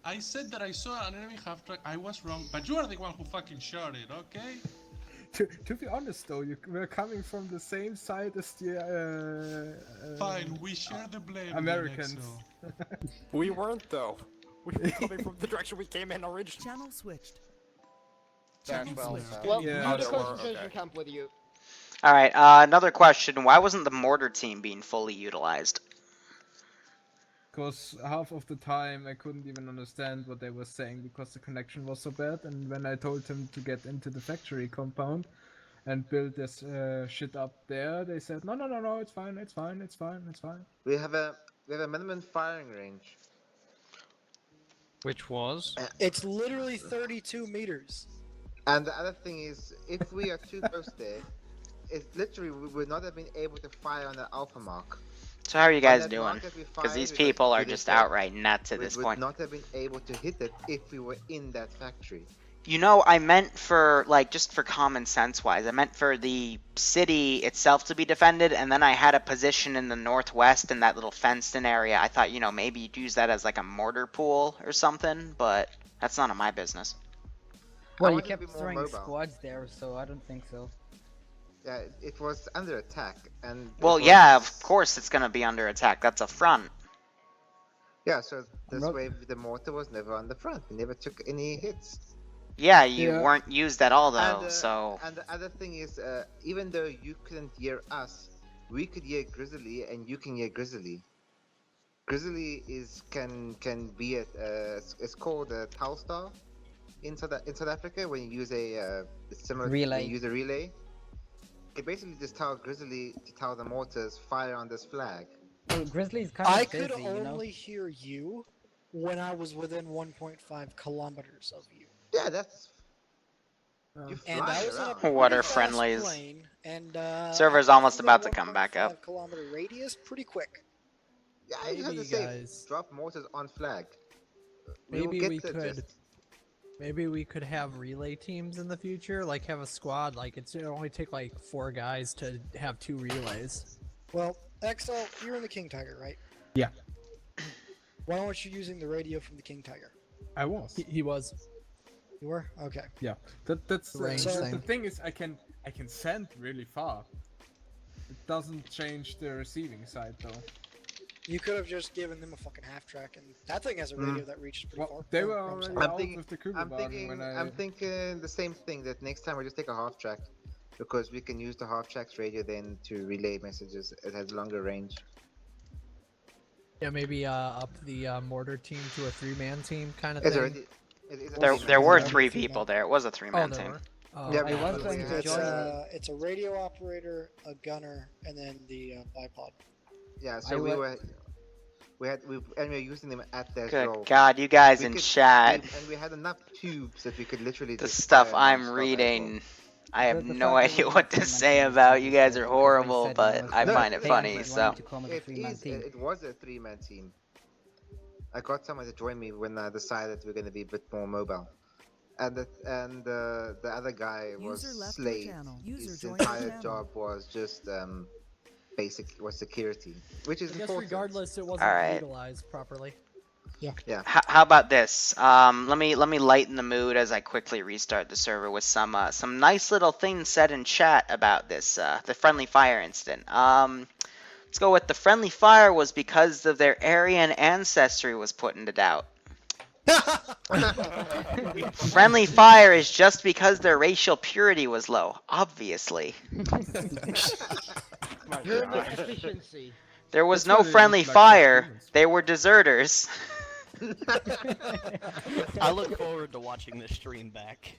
I said that I saw an enemy half track. I was wrong, but you are the one who fucking shot it, okay? To be honest though, you were coming from the same side as the Fine, we share the blame. Americans. We weren't though. We were coming from the direction we came in originally. Channel switched. Well, Yeah. leave the concentration camp with you. Alright, another question. Why wasn't the mortar team being fully utilized? Because half of the time I couldn't even understand what they were saying because the connection was so bad, and when I told them to get into the factory compound and build this shit up there, they said no, it's fine. We have a minimum firing range. Which was? It's literally 32 meters. And the other thing is, if we are too close there, it's literally we would not have been able to fire on the alpha mark. So how are you guys that doing? mark that we Because these fired, people are we just just- outright nuts at this We point. would not have been able to hit it if we were in that factory. You know, I meant for, like, just for common sense wise, I meant for the city itself to be defended, and then I had a position in the northwest in that little fenced in area. I thought, you know, maybe you'd use that as like a mortar pool or something, but that's none of my business. Well, you wanted to kept be more throwing mobile. squads there, so I don't think so. Yeah, it was under attack, and Well, it was- yeah, of course it's gonna be under attack. That's a front. Yeah, so this way the mortar was never on the front. We never took any hits. Yeah, you Yeah. weren't used at all though, And, so And the other thing is, even though you couldn't hear us, we could hear Grizzly, and you can hear Grizzly. Grizzly can be at it's called a Telstar in South Africa when you use a similar Relay. When you use a relay. It basically just tells Grizzly to tell the mortars fire on this flag. Well, Grizzly's kind I of busy, could you know? only hear you when I was within 1.5 kilometers of you. Yeah, that's. You And fly I was in a around. pretty Water fast friendlies. plane, and Server's I was almost within about to come back up. 1.5 kilometer radius, pretty quick. Yeah, I just have to Maybe, say, guys. drop mortars on flag. Maybe will we get the could. gist. Maybe we could have relay teams in the future, like have a squad. Like it only take like 4 guys to have 2 relays. Well, Exo, you're in the King Tiger, right? Yeah, Why aren't you using the radio from the King Tiger? I was. He was. You were? Okay. Yeah, that's Range the thing. thing is I can send really far. It doesn't change the receiving side though. You could have just given them a fucking half track, and that thing has a radio that reaches pretty far. They were I'm already sorry. out with the Kugelbahn when I... I'm thinking the same thing. That next time we just take a half track, because we can use the half track's radio then to relay messages. It has longer range. Yeah, maybe up the mortar team to a 3-man team kind of It's thing. already. There were 3 people there. It was a 3-man there team. were? Oh, Yeah, I we want had- them we to had, join. It's a radio operator, a gunner, and then the bipod. Yeah, so we were using them at their Good role. God, you guys in chat. And we had enough tubes that we could literally. The just stuff fire I'm non-stop at reading, I have The no fact that idea we what had to 3-man say teams about. is You guys are because they horrible, said but it was I the find it they funny. wanted So to come as a It 3-man is. team. It was a 3-man team. I got someone to join me when I decided we're going to be a bit more mobile. And the other guy was User left your slave. channel. User His joined your entire channel. job was just was security, which is I guess important. regardless, it wasn't Alright. utilized properly. Yeah. How about this? Let me lighten the mood as I quickly restart the server with some nice little things said in chat about this the friendly fire incident. Let's go with the friendly fire was because of their Aryan ancestry was put into doubt. Friendly fire is just because their racial purity was low, obviously. You're an efficiency. There was That's no what it friendly looks like fire, for humans. they were deserters. I look forward to watching this stream back.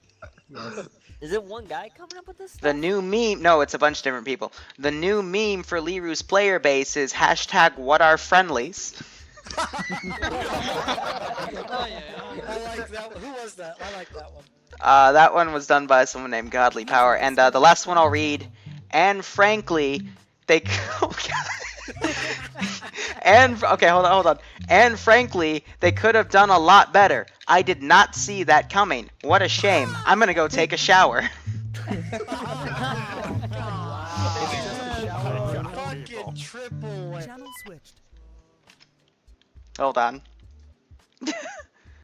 Yes. Is it one guy coming up with this? The new meme, no, it's a bunch of different people. The new meme for Liru's player base is hashtag what are friendlies. I like that one. Who was that? I like that one. That one was done by someone named Godly Power. And the last one I'll read. And frankly, they... Oh, God. And okay, hold on. And frankly, they could have done a lot better. I did not see that coming. What a shame. I'm gonna go take a shower. Fucking triple. Channel switched. Hold on.